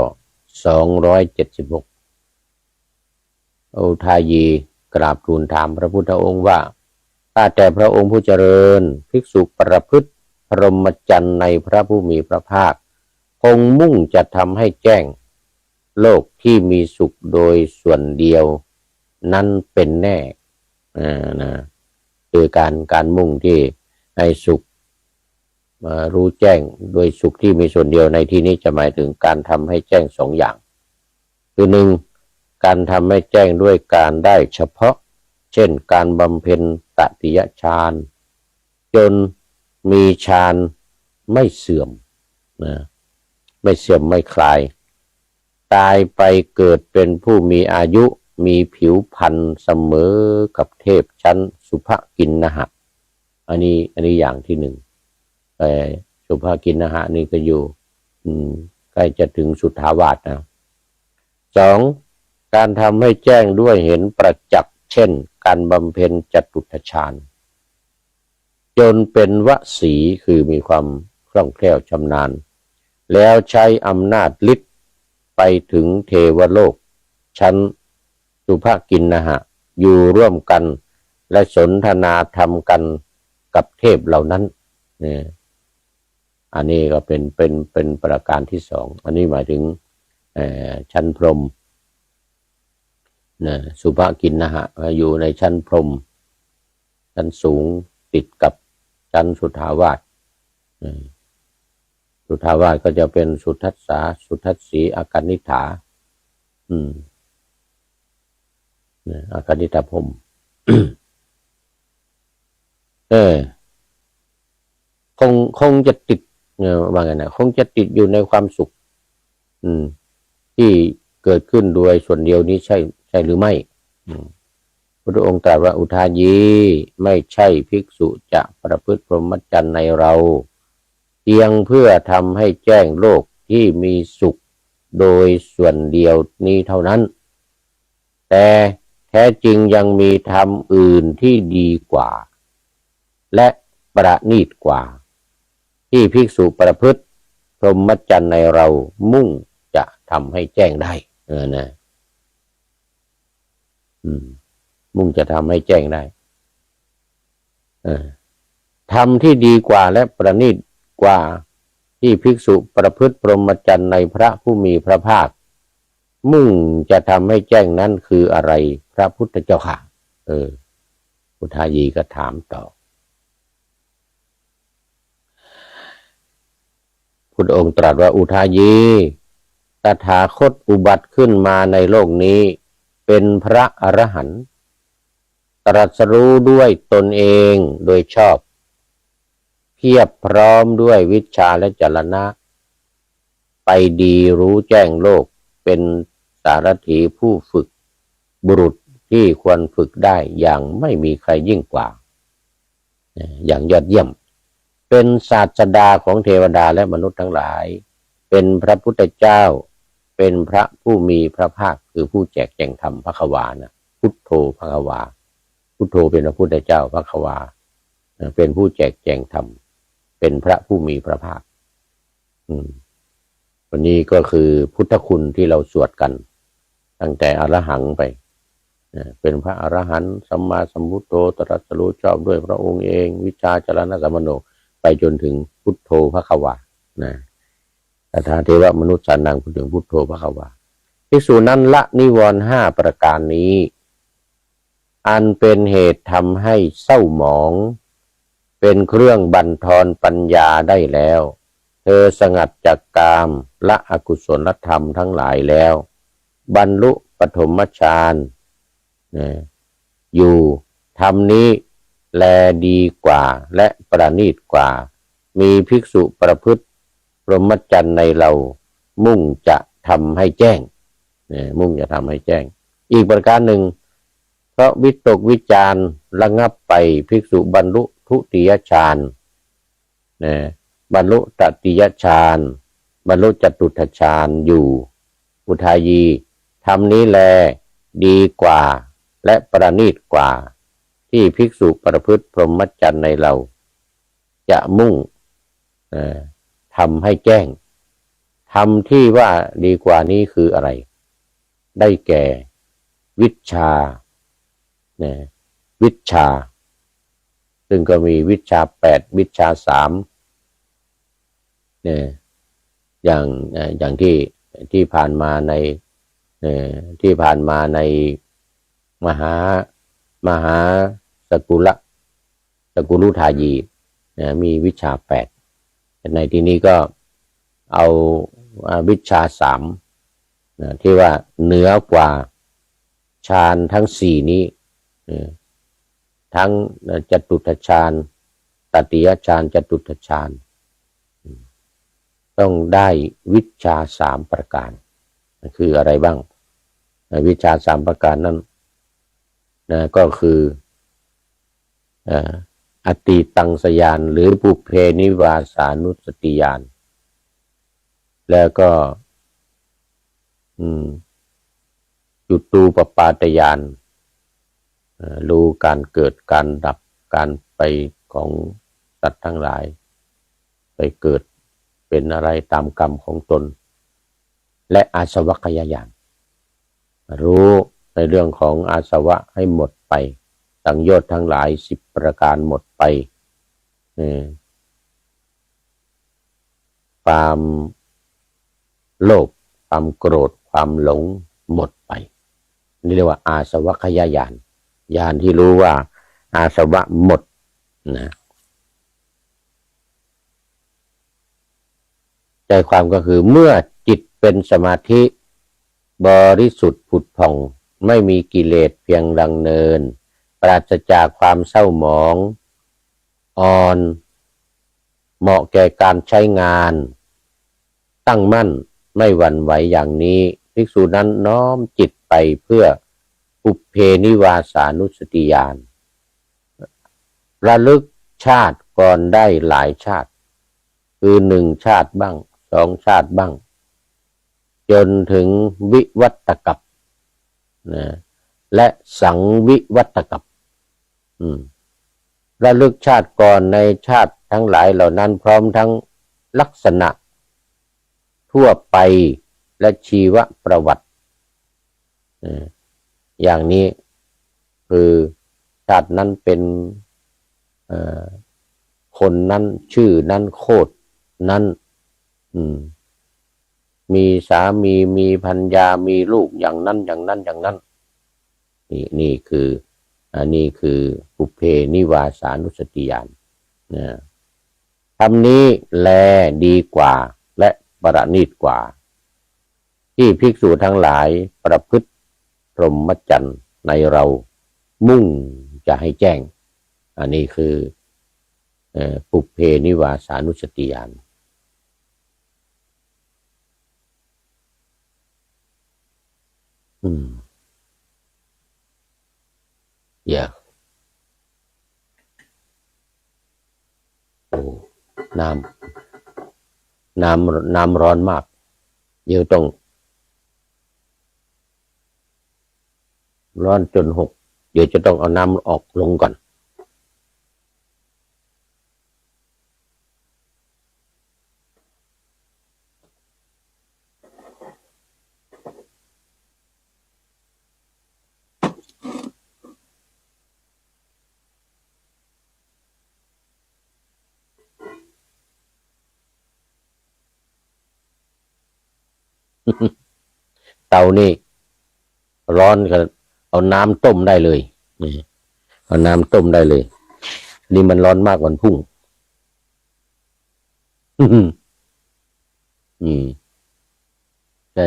276อุทายีกราบทูลถามพระพุทธองค์ว่าข้าแต่พระองค์ผู้เจริญภิกษุประพฤติพรหมจรรย์ในพระผู้มีพระภาคคงมุ่งจะทำให้แจ้งโลกที่มีสุขโดยส่วนเดียวนั้นเป็นแน่คือการมุ่งที่ให้สุขรู้แจ้งโดยสุขที่มีส่วนเดียวในที่นี้จะหมายถึงการทำให้แจ้งสองอย่างคือหนึ่งการทำให้แจ้งด้วยการได้เฉพาะเช่นการบำเพ็ญตติยฌานจนมีฌานไม่เสื่อมไม่เสื่อมไม่คลายตายไปเกิดเป็นผู้มีอายุมีผิวพรรณเสมอกับเทพชั้นสุภกินนหะอันนี้อย่างที่หนึ่งแต่สุภกินนหะนี่ก็อยู่ใกล้จะถึงสุทธาวาสนะสองการทำให้แจ้งด้วยเห็นประจักษ์เช่นการบำเพ็ญจตุตถฌานจนเป็นวสีคือมีความคล่องแคล่วชำนาญแล้วใช้อำนาจฤทธิ์ไปถึงเทวโลกชั้นสุภกินนหะอยู่ร่วมกันและสนทนาธรรมกันกับเทพเหล่านั้นอันนี้ก็เป็นประการที่สองอันนี้หมายถึงชั้นพรหมสุภกินนหะอยู่ในชั้นพรหมชั้นสูงติดกับชั้นสุทธาวาสสุทธาวาสก็จะเป็นสุทัสสาสุทัสสีอาการนิฐาอาการนิฐาพรหม คงจะติดว่าไงนะคงจะติดอยู่ในความสุขที่เกิดขึ้นโดยส่วนเดียวนี้ใช่หรือไม่พระองค์ตรัสว่าอุทายีไม่ใช่ภิกษุจะประพฤติพรหมจรรย์ในเราเพียงเพื่อทำให้แจ้งโลกที่มีสุขโดยส่วนเดียวนี้เท่านั้นแต่แท้จริงยังมีธรรมอื่นที่ดีกว่าและประณีตกว่าที่ภิกษุประพฤติพรหมจรรย์ในเรามุ่งจะทำให้แจ้งได้ นะมุ่งจะทำให้แจ้งได้ทำที่ดีกว่าและประณีตกว่าที่ภิกษุประพฤติพรหมจรรย์ในพระผู้มีพระภาคมุ่งจะทำให้แจ้งนั้นคืออะไรพระพุทธเจ้าค่ะอุทายีก็ถามต่อพุทธองค์ตรัสว่าอุทายีตถาคตอุบัติขึ้นมาในโลกนี้เป็นพระอรหันต์ตรัสรู้ด้วยตนเองโดยชอบเพียบพร้อมด้วยวิชชาและจรณะไปดีรู้แจ้งโลกเป็นสารถีผู้ฝึกบุรุษที่ควรฝึกได้อย่างไม่มีใครยิ่งกว่าอย่างยอดเยี่ยมเป็นศาสดาของเทวดาและมนุษย์ทั้งหลายเป็นพระพุทธเจ้าเป็นพระผู้มีพระภาคคือผู้แจกแจงธรรมภควานะพุทโธภควาพุทโธเป็นพระพุทธเจ้าภควาเป็นผู้แจกแจงธรรมเป็นพระผู้มีพระภาควันนี้ก็คือพุทธคุณที่เราสวดกันตั้งแต่อรหังไปเป็นพระอรหันต์สัมมาสัมพุทโธตรัสรู้ชอบด้วยพระองค์เองวิชชาจรณะสัมปันโนไปจนถึงพุทโธภควาตถาเทวมนุษย์สานังพูดถึงพุทโธภควาภิกษุนั้นละนิวรณ์5ประการนี้อันเป็นเหตุทำให้เศร้าหมองเป็นเครื่องบั่นทอนปัญญาได้แล้วเธอสงัดจากกามละอกุศลธรรมทั้งหลายแล้วบรรลุปฐมฌานอยู่ธรรมนี้แลดีกว่าและประณีตกว่ามีภิกษุประพฤติพรหมจรรย์ในเรามุ่งจะทำให้แจ้งมุ่งจะทำให้แจ้งอีกประการหนึ่งเพราะวิตกวิจารระงับไปภิกษุบรรลุทุติยฌานบรรลุตติยฌานบรรลุจตุตถฌานอยู่อุทายีธรรมนี้แลดีกว่าและประณีตกว่าที่ภิกษุประพฤติพรหมจรรย์ในเราจะมุ่งทำให้แจ้งธรรมที่ว่าดีกว่านี้คืออะไรได้แก่วิชชาวิชชาซึ่งก็มีวิชชา8วิชชา3อย่างที่ผ่านมาในมหาสกุลุทายีมีวิชชา8ในที่นี้ก็เอาวิชชา3ที่ว่าเหนือกว่าฌานทั้ง4นี้ทั้งจตุตถฌานตติยฌานจตุตถฌานต้องได้วิชชา3ประการคืออะไรบ้างวิชชา3ประการนั้นก็คืออตีตังสยานหรือปุเพนิวาสานุสติญาณแล้วก็จุตูปปาตญาณรู้การเกิดการดับการไปของสัตว์ทั้งหลายไปเกิดเป็นอะไรตามกรรมของตนและอาสวัคยญาณรู้ในเรื่องของอาสวะให้หมดไปสังโยชน์ทั้งหลาย10ประการหมดไปความโลภความโกรธความหลงหมดไปนี่เรียกว่าอาสวัคยญาณญาณที่รู้ว่าอาสวะหมดใจความก็คือเมื่อจิตเป็นสมาธิบริสุทธิ์ผุดผ่องไม่มีกิเลสเพียงดังเนินปราศจากความเศร้าหมองอ่อนเหมาะแก่การใช้งานตั้งมั่นไม่หวั่นไหวอย่างนี้ภิกษุนั้นน้อมจิตไปเพื่อปุพเพนิวาสานุสติญาณระลึกชาติก่อนได้หลายชาติคือ1ชาติบ้าง2ชาติบ้างจนถึงวิวัตกัปและสังวิวัตกัประลึกชาติก่อนในชาติทั้งหลายเหล่านั้นพร้อมทั้งลักษณะทั่วไปและชีวประวัติ เอออย่างนี้คือชาตินั้นเป็นคนนั้นชื่อนั้นโคตรนั้นมีสามีมีภรรยามีลูกอย่างนั้นอย่างนั้นอย่างนั้นนี่คือนี่คือปุพเพนิวาสานุสติญาณนะทำนี้แลดีกว่าและประณีตกว่าที่ภิกษุทั้งหลายประพฤติพรหมจรรย์ในเรามุ่งจะให้แจ้งอันนี้คือปุพเพนิวาสานุสติญาณYeah. โอ้น้ำร้อนมากเดี๋ยวต้องร้อนจนหกเดี๋ยวจะต้องเอาน้ำออกลงก่อน เตานี่ร้อนก็เอาน้ำต้มได้เลยเอาน้ำต้มได้เลยนี่มันร้อนมากกว่าพุ่งใช่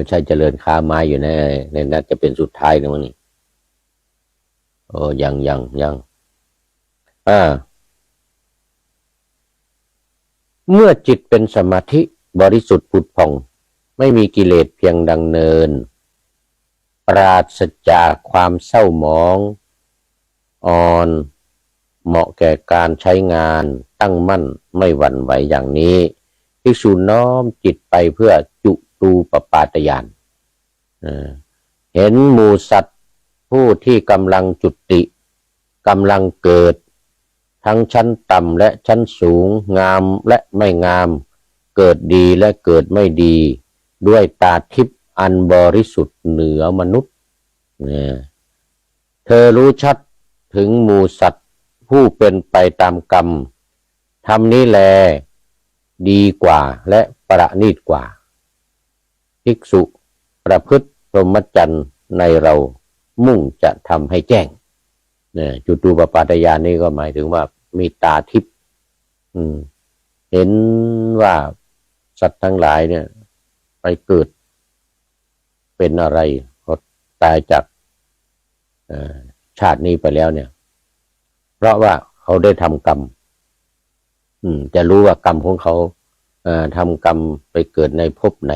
ใช่เจริญค้าไม้อยู่ในนั้นจะเป็นสุดท้ายนะมั้งนี่ยังเมื่อจิตเป็นสมาธิบริสุทธิ์ผุดผ่องไม่มีกิเลสเพียงดังเนินปราศจากความเศร้าหมองอ่อนเหมาะแก่การใช้งานตั้งมั่นไม่หวั่นไหวอย่างนี้ภิกษุน้อมจิตไปเพื่อจุตูปปาตญาณเห็นหมู่สัตว์ผู้ที่กำลังจุติกำลังเกิดทั้งชั้นต่ำและชั้นสูงงามและไม่งามเกิดดีและเกิดไม่ดีด้วยตาทิพย์อันบริสุทธิ์เหนือมนุษย์เธอรู้ชัดถึงหมู่สัตว์ผู้เป็นไปตามกรรมทำนี้แลดีกว่าและประณีตกว่าภิกษุประพฤติพรหมจรรย์ในเรามุ่งจะทำให้แจ้งจุตูปปาตญาณนี่ก็หมายถึงว่ามีตาทิพย์เห็นว่าสัตว์ทั้งหลายเนี่ยไปเกิดเป็นอะไรเขาตายจากชาตินี้ไปแล้วเนี่ยเพราะว่าเขาได้ทำกรรมจะรู้ว่ากรรมของเขาทำกรรมไปเกิดในภพไหน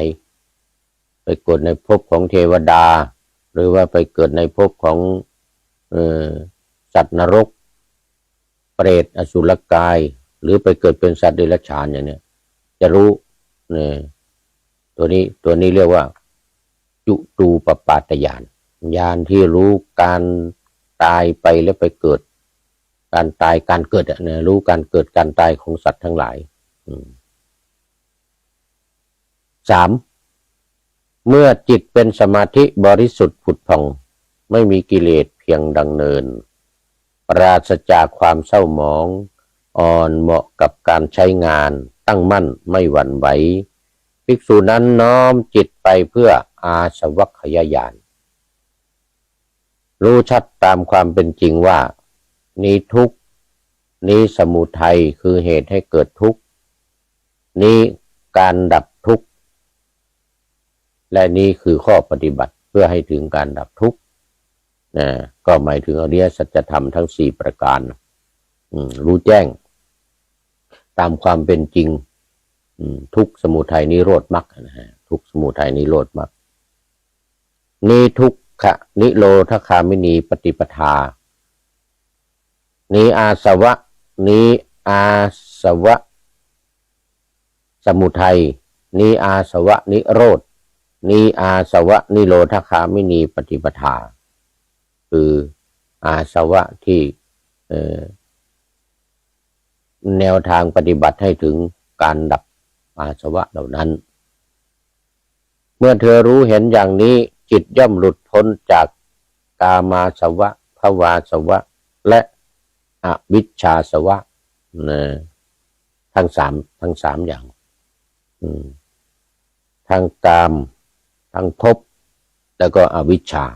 ไปเกิดในภพของเทวดาหรือว่าไปเกิดในภพของสัตว์นรกเปรตอสุรกายหรือไปเกิดเป็นสัตว์เดรัจฉานอย่างเนี้ยจะรู้ตัวนี้เรียกว่าจุตูปปาตญาณญาณที่รู้การตายไปแล้วไปเกิดการตายการเกิดรู้การเกิดการตายของสัตว์ทั้งหลาย3เมื่อจิตเป็นสมาธิบริสุทธิ์ผุดผ่องไม่มีกิเลสเพียงดังเนินปราศจากความเศร้าหมองอ่อนเหมาะกับการใช้งานตั้งมั่นไม่หวั่นไหวภิกษุนั้นน้อมจิตไปเพื่ออาสวัคยญาณรู้ชัดตามความเป็นจริงว่านี้ทุกข์นี้สมุทัยคือเหตุให้เกิดทุกข์นี้การดับทุกข์และนี้คือข้อปฏิบัติเพื่อให้ถึงการดับทุกข์ก็หมายถึงอริยสัจธรรมทั้ง4ประการรู้แจ้งตามความเป็นจริงทุกข์สมุทัยนิโรธมรรคทุกข์สมุทัยนิโรธมรรคนี้ทุกขนิโรธคามินีปฏิปทานี้อาสวะนี้อาสวะสมุทัยนี้อาสวะนิโรธนี้อาสวะนิโรธคามินีปฏิปทาคืออาสวะที่แนวทางปฏิบัติให้ถึงการดับอาสวะเหล่านั้นเมื่อเธอรู้เห็นอย่างนี้ จิตย่อมหลุดพ้นจากกามาสวะภวาสวะและอวิชชาสวะนะทั้งสามอย่างทั้งกามทั้งภพแล้วก็อวิชชา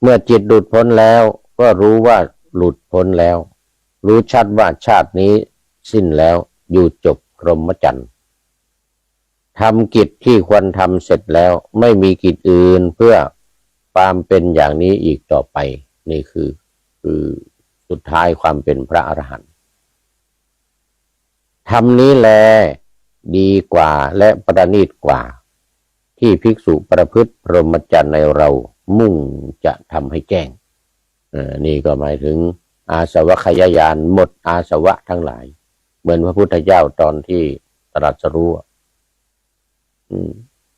เมื่อจิตหลุดพ้นแล้วก็รู้ว่าหลุดพ้นแล้วรู้ชัดว่าชาตินี้สิ้นแล้วอยู่จบพรหมจรรย์ทำกิจที่ควรทำเสร็จแล้วไม่มีกิจอื่นเพื่อความเป็นอย่างนี้อีกต่อไปนี่คือสุดท้ายความเป็นพระอรหันต์ธรรมนี้แลดีกว่าและประณีตกว่าที่ภิกษุประพฤติพรหมจรรย์ในเรามุ่งจะทำให้แจ้งนี่ก็หมายถึงอาสวะขยายานหมดอาสวะทั้งหลายเหมือนพระพุทธเจ้าตอนที่ตรัสรู้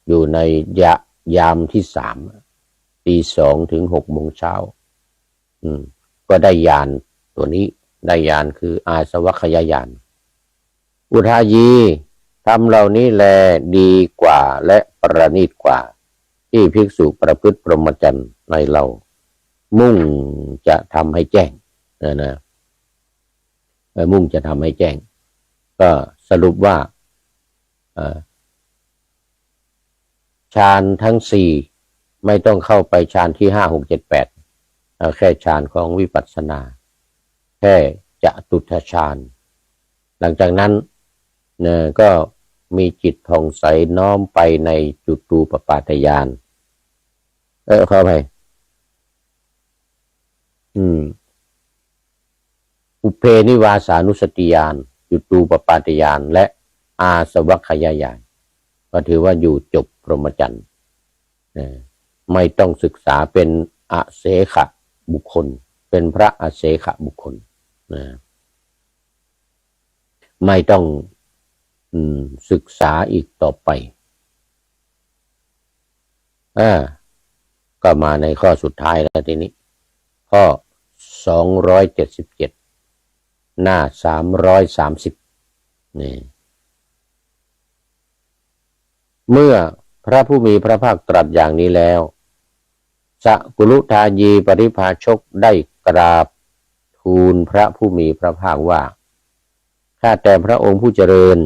อยู่ในยามที่3 ตี 2 ถึง 6 โมงเช้าก็ได้ญาณตัวนี้ได้ญาณคืออาสวะขยายานอุทายีทำเหล่านี้แลดีกว่าและประณีตกว่าที่ภิกษุประพฤติพรหมจรรย์ในเรามุ่งจะทำให้แจ้งนะมุ่งจะทำให้แจ้งก็สรุปว่าฌานทั้ง4ไม่ต้องเข้าไปฌานที่5 6 7 8แค่ฌานของวิปัสสนาแค่จตุตถฌานหลังจากนั้นก็มีจิตผ่องใสน้อมไปในจุตูปปาทญาณเข้าไปอุเพนิวาสานุสติญาณจุตูปปาทญาณและอาสวัคคยญาณก็ถือว่าอยู่จบพรหมจรรย์ไม่ต้องศึกษาเป็นอเสขะบุคคลเป็นพระอเสขะบุคคลไม่ต้องศึกษาอีกต่อไปก็มาในข้อสุดท้ายแล้วทีนี้ข้อ277หน้า330นี่เมื่อพระผู้มีพระภาคตรัสอย่างนี้แล้วสกุลุทายีปริภาชกได้กราบทูลพระผู้มีพระภาคว่าข้าแต่พระองค์ผู้เจริญ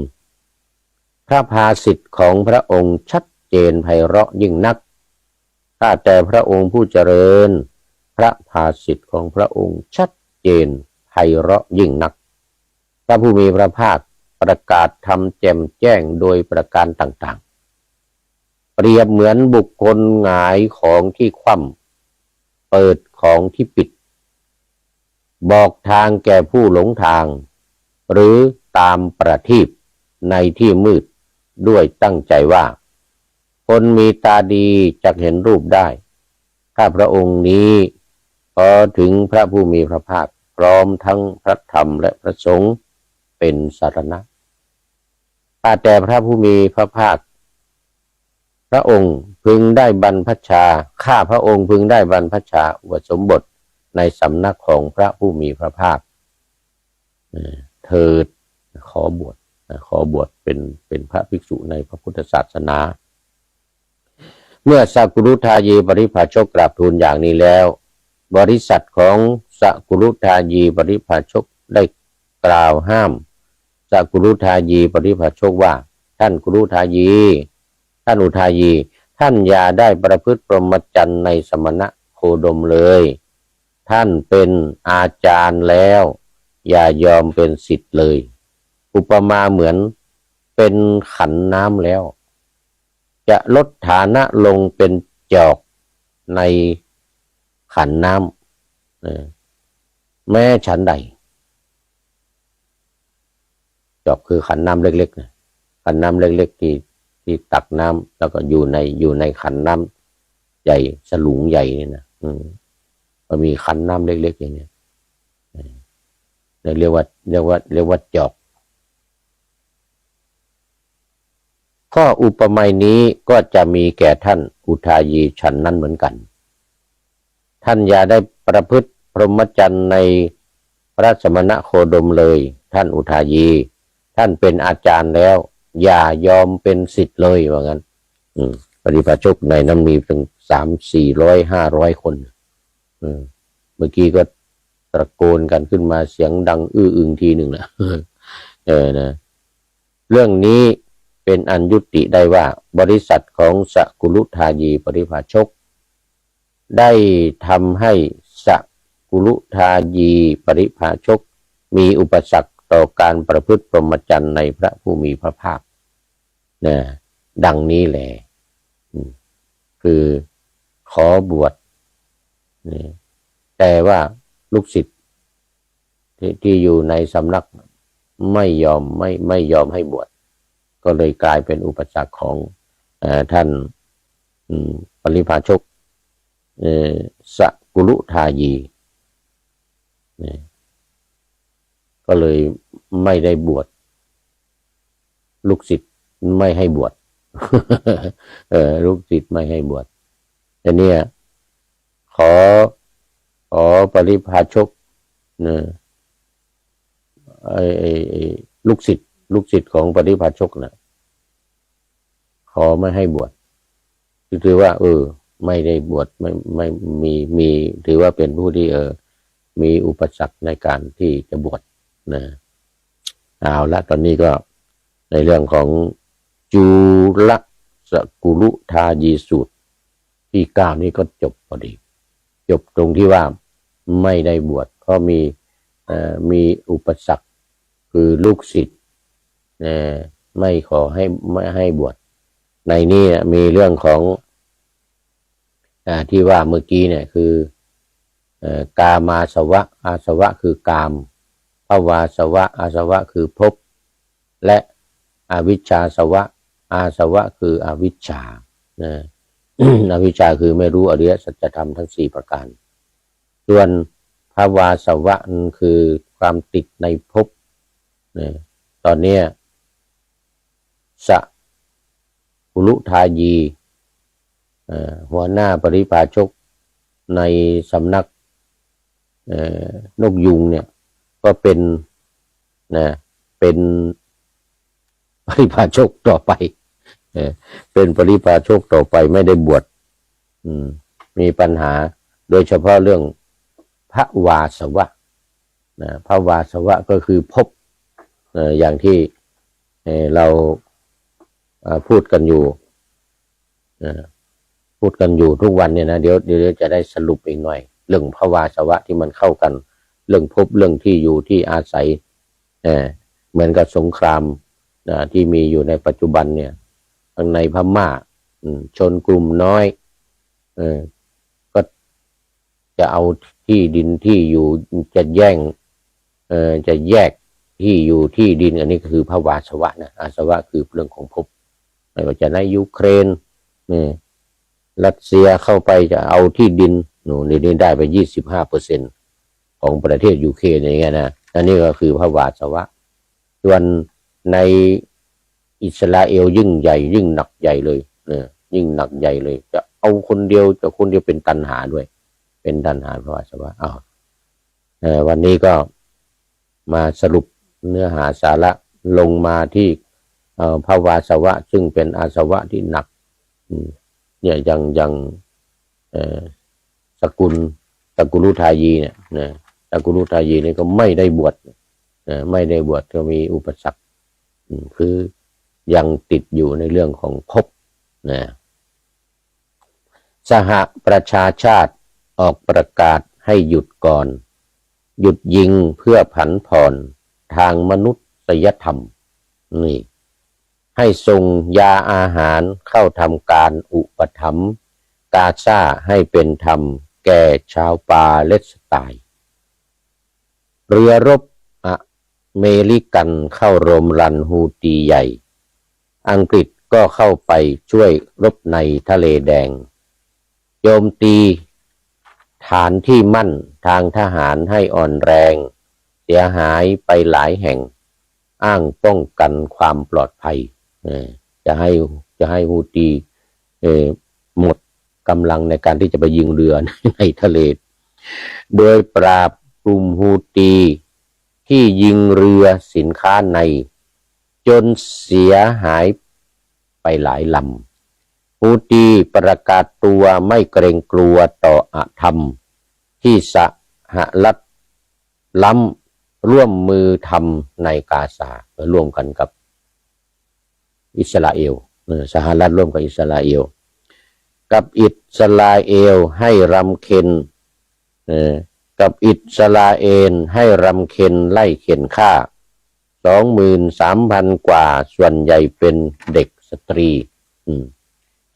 พระภาสิทธิ์ของพระองค์ชัดเจนไพเราะยิ่งนักข้าแต่พระองค์ผู้เจริญพระภาสิทธิ์ของพระองค์ชัดเจนไพเราะยิ่งนักพระผู้มีพระภาคประกาศธรรมแจ่มแจ้งโดยประการต่างๆเปรียบเหมือนบุคคลหงายของที่คว่ำเปิดของที่ปิดบอกทางแก่ผู้หลงทางหรือตามประทีปในที่มืดด้วยตั้งใจว่าคนมีตาดีจะเห็นรูปได้ถ้าพระองค์นี้พอถึงพระผู้มีพระภาคพร้อมทั้งพระธรรมและพระสงฆ์เป็นสรณะข้าแต่พระผู้มีพระภาคพระองค์พึงได้บรรพชาข้าพระองค์พึงได้บรรพชาอุปสมบทในสำนักของพระผู้มีพระภาคเถิดขอบวชเป็นพระภิกษุในพระพุทธศาสนาเมื่อสกุลุทายีปริภาชกกราบทูลอย่างนี้แล้วบริษัทของสกุลุทายีปริภาชกได้กล่าวห้ามสกุลุทายีปริภาชกว่าท่านกุลุทายีท่านอุทายีท่านอย่าได้ประพฤติพรหมจรรย์ในสมณะโคดมเลยท่านเป็นอาจารย์แล้วอย่ายอมเป็นศิษย์เลยอุปมาเหมือนเป็นขันน้ำแล้วจะลดฐานะลงเป็นจอกในขันน้ำแม้ฉันใดจอกคือขันน้ำเล็กๆนะขันน้ำเล็กๆที่ตักน้ำแล้วก็อยู่ในขันน้ำใหญ่สลุงใหญ่นี่นะก็มีขันน้ำเล็กๆอย่างนี้เรียกว่าจอกข้ออุปมานี้ก็จะมีแก่ท่านอุทายีฉันนั้นเหมือนกันท่านอย่าได้ประพฤติพรหมจรรย์ในพระสมณโคดมเลยท่านอุทายีท่านเป็นอาจารย์แล้วอย่ายอมเป็นศิษย์เลยว่างั้น ปริพาชกในนั้นมีถึง300-400-500 คนเมื่อกี้ก็ตะโกนกันขึ้นมาเสียงดังอื้ออึงทีหนึ่งนะนะเรื่องนี้เป็นอันยุติได้ว่าบริษัทของสกุลุทายีปริภาชกได้ทำให้สกุลุทายีปริภาชกมีอุปสรรคต่อการประพฤติพรหมจรรย์ในพระผู้มีพระภาคนะดังนี้แหละคือขอบวชแต่ว่าลูกศิษย์ที่อยู่ในสำนักไม่ยอมให้บวชก็เลยกลายเป็นอุปสรรคของท่านปริภาชกสกุลุทายีก็เลยไม่ได้บวชลูกศิษย์ไม่ให้บวช ลูกศิษย์ไม่ให้บวชแต่เนี่ยขอปริภาชกลูกศิษย์ของปริภาชกนะขอไม่ให้บวชถือว่าไม่ได้บวชไม่มีถือว่าเป็นผู้ที่มีอุปสรรคในการที่จะบวชนะเอาละตอนนี้ก็ในเรื่องของจุลสกุลุทายีสูตรที่9นี้ก็จบพอดีจบตรงที่ว่าไม่ได้บวชเพราะมีอุปสรรคคือลูกศิษย์ไม่ให้บวชในนี้มีเรื่องของที่ว่าเมื่อกี้เนี่ยคือกามาสวะอาสวะคือกามภวาสวะอาสวะคือภพและอวิชชาสวะอาสวะคืออวิชชาอวิชชาคือไม่รู้อริยสัจธรรมทั้ง4ประการส่วนภวาสวะคือความติดในภพตอนนี้สกุลุทายีหัวหน้าปริภาชกในสำนักนกยุงเนี่ยก็เป็นปริภาชกต่อไปเป็นปริภาชกต่อไปไม่ได้บวชมีปัญหาโดยเฉพาะเรื่องภวาสวะภวาสวะก็คือภพอย่างที่เราพูดกันอยู่ทุกวันเนี่ยนะเดี๋ยวจะได้สรุปอีกหน่อยเรื่องภวาสวะที่มันเข้ากันเรื่องภพเรื่องที่อยู่ที่อาศัยเหมือนกับสงครามที่มีอยู่ในปัจจุบันเนี่ยทางในพม่าชนกลุ่มน้อยก็จะเอาที่ดินที่อยู่จะแยกที่อยู่ที่ดินอันนี้คือภวาสวะนะอาสวะคือเรื่องของภพไม่ว่าจะในยูเครนรัสเซียเข้าไปจะเอาที่ดินนี่ได้ไป25%ของประเทศยูเครนอย่างเงี้ยนะอันนี้ก็คือภวาสวะส่วนในอิสราเอลยิ่งใหญ่ยิ่งหนักใหญ่เลยยิ่งหนักใหญ่เลยจะเอาคนเดียวเป็นตัณหาด้วยเป็นตัณหาภวาสวะวันนี้ก็มาสรุปเนื้อหาสาระลงมาที่ภวาสวะซึ่งเป็นอาสวะที่หนักเนี่ยอย่างสกุลุทายีเนี่ยสกุลุทายีนี่ก็ไม่ได้บวชก็มีอุปสรรคคือยังติดอยู่ในเรื่องของภพสหประชาชาติออกประกาศให้หยุดก่อนหยุดยิงเพื่อผันผ่อนทางมนุษยธรรมนี่ให้ส่งยาอาหารเข้าทำการอุปถัมภ์กาซาให้เป็นธรรมแก่ชาวปาเลสไตน์เรือรบอเมริกันเข้ารมรันฮูตีใหญ่อังกฤษก็เข้าไปช่วยรบในทะเลแดงโจมตีฐานที่มั่นทางทหารให้อ่อนแรงเสียหายไปหลายแห่งอ้างป้องกันความปลอดภัยจะให้ฮูตีหมดกำลังในการที่จะไปยิงเรือในทะเลโดยปราบกลุ่มฮูตีที่ยิงเรือสินค้าในจนเสียหายไปหลายลำ ฮูตีประกาศตัวไม่เกรงกลัวต่ออธรรมที่สหรัฐล้ำร่วมมือทำในกาซาร่วมกันกับอิสราเอลสหรัฐร่วมกับอิสราเอลให้รำเค็ญกับอิสราเอลให้รำเค็ญไล่เข็นฆ่า 23,000 กว่าส่วนใหญ่เป็นเด็กสตรี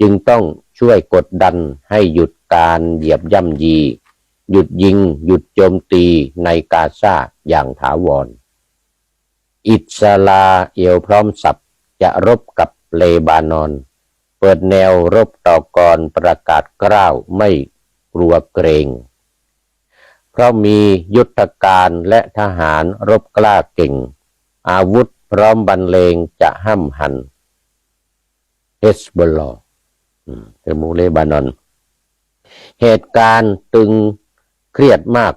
จึงต้องช่วยกดดันให้หยุดการเหยียบย่ำยีหยุดยิงหยุดโจมตีในกาซาอย่างถาวรอิสราเอลพร้อมสับจะรบกับเลบานอนเปิดแนวรบต่อกรประกาศกล้าวไม่กลัวเกรงเพราะมียุทธการและทหารรบกล้าเก่งอาวุธพร้อมบรรเลงจะห้ำหันเฮสบอลลอเป็นมูเลบานอนเหตุการณ์ตึงเครียดมาก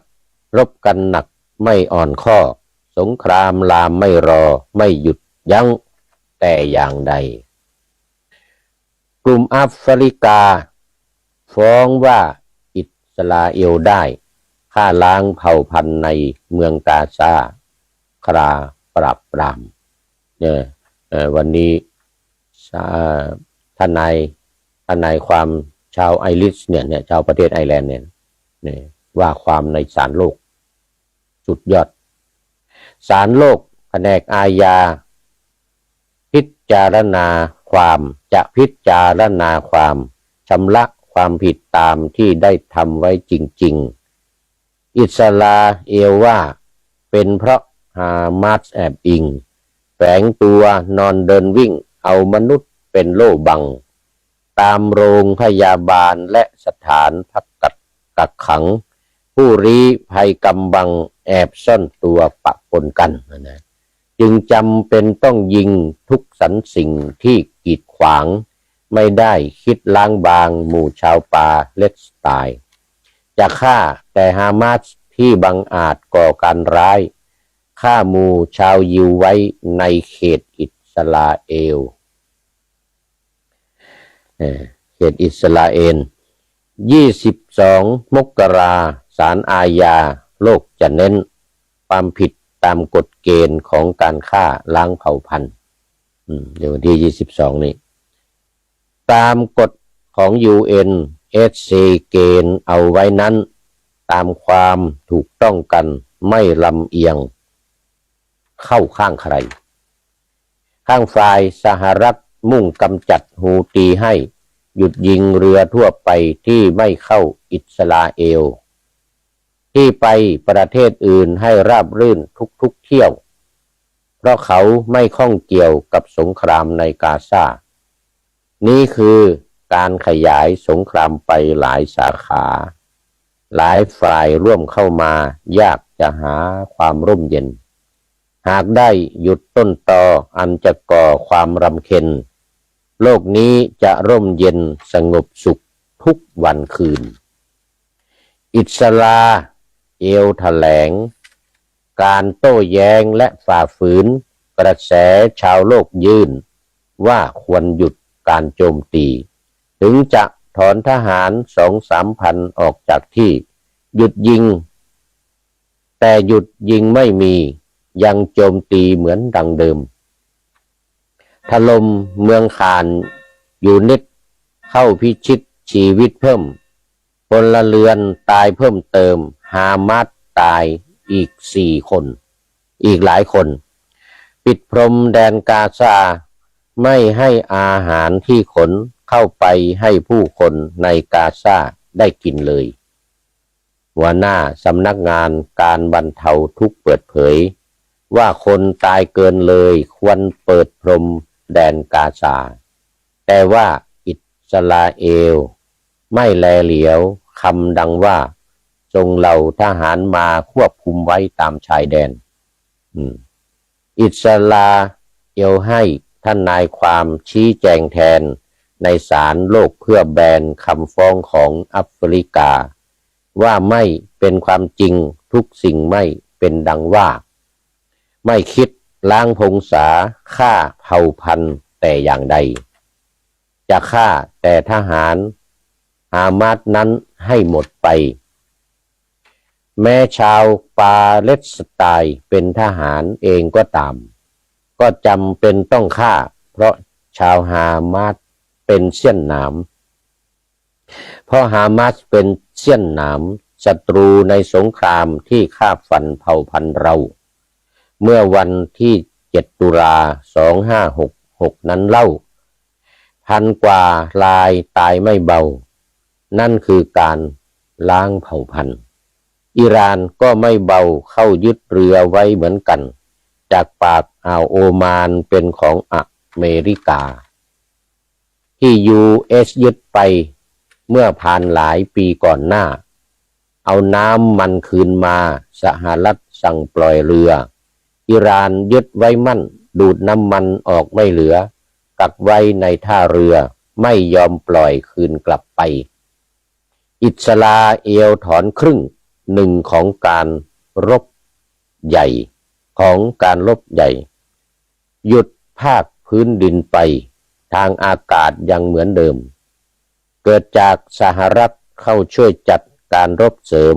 รบกันหนักไม่อ่อนข้อสงครามลามไม่รอไม่หยุดยั้งแต่อย่างใดกลุ่มแอฟริกาฟ้องว่าอิสราเอลได้ฆ่าล้างเผ่าพันธุ์ในเมืองกาซาคราปราบปรามวันนี้ทนายความชาวไอริชเนี่ยชาวประเทศไอร์แลนด์เนี่ยว่าความในศาลโลกสุดยอดศาลโลกแผนกอาญาพิจารณาความชำระความผิดตามที่ได้ทำไว้จริงๆอิสราเอลว่าเป็นเพราะฮามาสแอบอิงแฝงตัวนอนเดินวิ่งเอามนุษย์เป็นโล่บังตามโรงพยาบาลและสถานพักกักขังผู้ลี้ภัยกำบังแอบซ่อนตัวปะปนกันนะจึงจำเป็นต้องยิงทุกสรรสิ่งที่กีดขวางไม่ได้คิดล้างบางหมู่ชาวปาเลสไตน์จะฆ่าแต่ฮามาสที่บังอาจก่อการร้ายฆ่าหมู่ชาวยิวไว้ในเขตอิสราเอล22 มกราศาลอาญาโลกจะเน้นความผิดตามกฎเกณฑ์ของการฆ่าล้างเผ่าพันธุ์เดี๋ยววันที่22นี้ตามกฎของ UNSC เกณฑ์เอาไว้นั้นตามความถูกต้องกันไม่ลำเอียงเข้าข้างใครข้างฝ่ายสหรัฐมุ่งกำจัดฮูตีให้หยุดยิงเรือทั่วไปที่ไม่เข้าอิสราเอลที่ไปประเทศอื่นให้ราบรื่นทุกเที่ยวเพราะเขาไม่ข้องเกี่ยวกับสงครามในกาซานี่คือการขยายสงครามไปหลายสาขาหลายฝ่ายร่วมเข้ามายากจะหาความร่มเย็นหากได้หยุดต้นตออันจะก่อความรำเค็ญโลกนี้จะร่มเย็นสงบสุขทุกวันคืนอิสราเอลแถลงการโต้แย้งและฝ่าฝืนกระแสชาวโลกยื่นว่าควรหยุดการโจมตีถึงจะถอนทหาร 2-3 พันออกจากที่หยุดยิงแต่หยุดยิงไม่มียังโจมตีเหมือนดังเดิมถล่มเมืองคานยูนิตเข้าพิชิตชีวิตเพิ่มพลเรือนตายเพิ่มเติมฮามาสตายอีก4 คนอีกหลายคนปิดพรมแดนกาซาไม่ให้อาหารที่ขนเข้าไปให้ผู้คนในกาซาได้กินเลยหัวหน้าสำนักงานการบรรเทาทุกข์เปิดเผยว่าคนตายเกินเลยควรเปิดพรมแดนกาซาแต่ว่าอิสราเอลไม่แลเหลียวคำดังว่าส่งเหล่าทหารมาควบคุมไว้ตามชายแดนอิสราเอลให้ท่านนายความชี้แจงแทนในศาลโลกเพื่อแบนคำฟ้องของแอฟริกาว่าไม่เป็นความจริงทุกสิ่งไม่เป็นดังว่าไม่คิดล้างพงศาฆ่าเผ่าพันธุ์แต่อย่างใด จะฆ่าแต่ทหารฮามาสนั้นให้หมดไปแม้ชาวปาเลสไตน์เป็นทหารเองก็ตามก็จำเป็นต้องฆ่าเพราะชาวฮามาสเป็นเสี้ยนหนามเพราะฮามาสเป็นเสี้ยนหนามศัตรูในสงครามที่ฆ่าฟันเผ่าพันธุ์เราเมื่อวันที่7 ตุลา 2566นั้นเล่าพันกว่าลายตายไม่เบานั่นคือการล้างเผ่าพันธุ์อิหร่านก็ไม่เบาเข้ายึดเรือไว้เหมือนกันจากปากอ่าวโอมานเป็นของอเมริกาที่ US ยึดไปเมื่อผ่านหลายปีก่อนหน้าเอาน้ำมันคืนมาสหรัฐสั่งปล่อยเรืออิหร่านยึดไว้มั่นดูดน้ำมันออกไม่เหลือกักไว้ในท่าเรือไม่ยอมปล่อยคืนกลับไปอิสราเอลถอนครึ่งหนึ่งของการรบใหญ่หยุดภาคพื้นดินไปทางอากาศยังเหมือนเดิมเกิดจากสหรัฐเข้าช่วยจัดการรบเสริม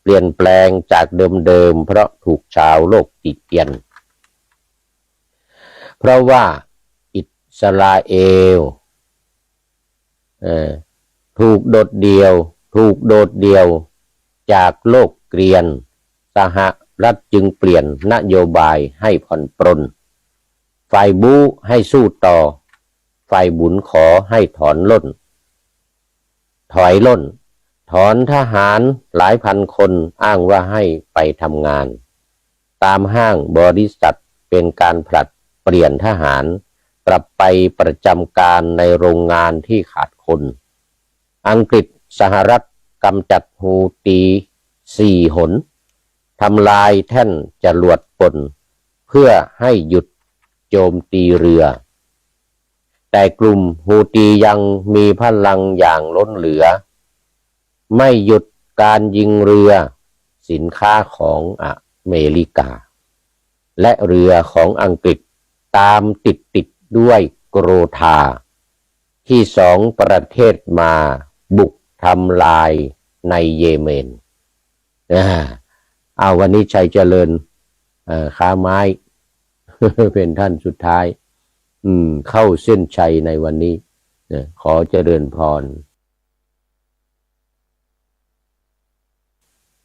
เปลี่ยนแปลงจากเดิมเพราะถูกชาวโลกติเตียนเพราะว่าอิสราเอลถูกโดดเดี่ยวจากโลกเกรียนสหรัฐจึงเปลี่ยนนโยบายให้ผ่อนปรนฝ่ายบู๊ให้สู้ต่อฝ่ายบุญขอให้ถอยล่นถอนทหารหลายพันคนอ้างว่าให้ไปทำงานตามห้างบริษัทเป็นการผลัดเปลี่ยนทหารกลับไปประจำการในโรงงานที่ขาดคนอังกฤษสหรัฐกำจัดฮูตี4 หนทำลายแท่นจรวดกลเพื่อให้หยุดโจมตีเรือแต่กลุ่มฮูตียังมีพลังอย่างล้นเหลือไม่หยุดการยิงเรือสินค้าของอเมริกาและเรือของอังกฤษตามติดด้วยโกรธาที่2 ประเทศมาบุกทำลายในเยเมนวันนี้ชัยเจริญค้าไม้ เป็นท่านสุดท้ายเข้าเส้นชัยในวันนี้ขอเจริญพร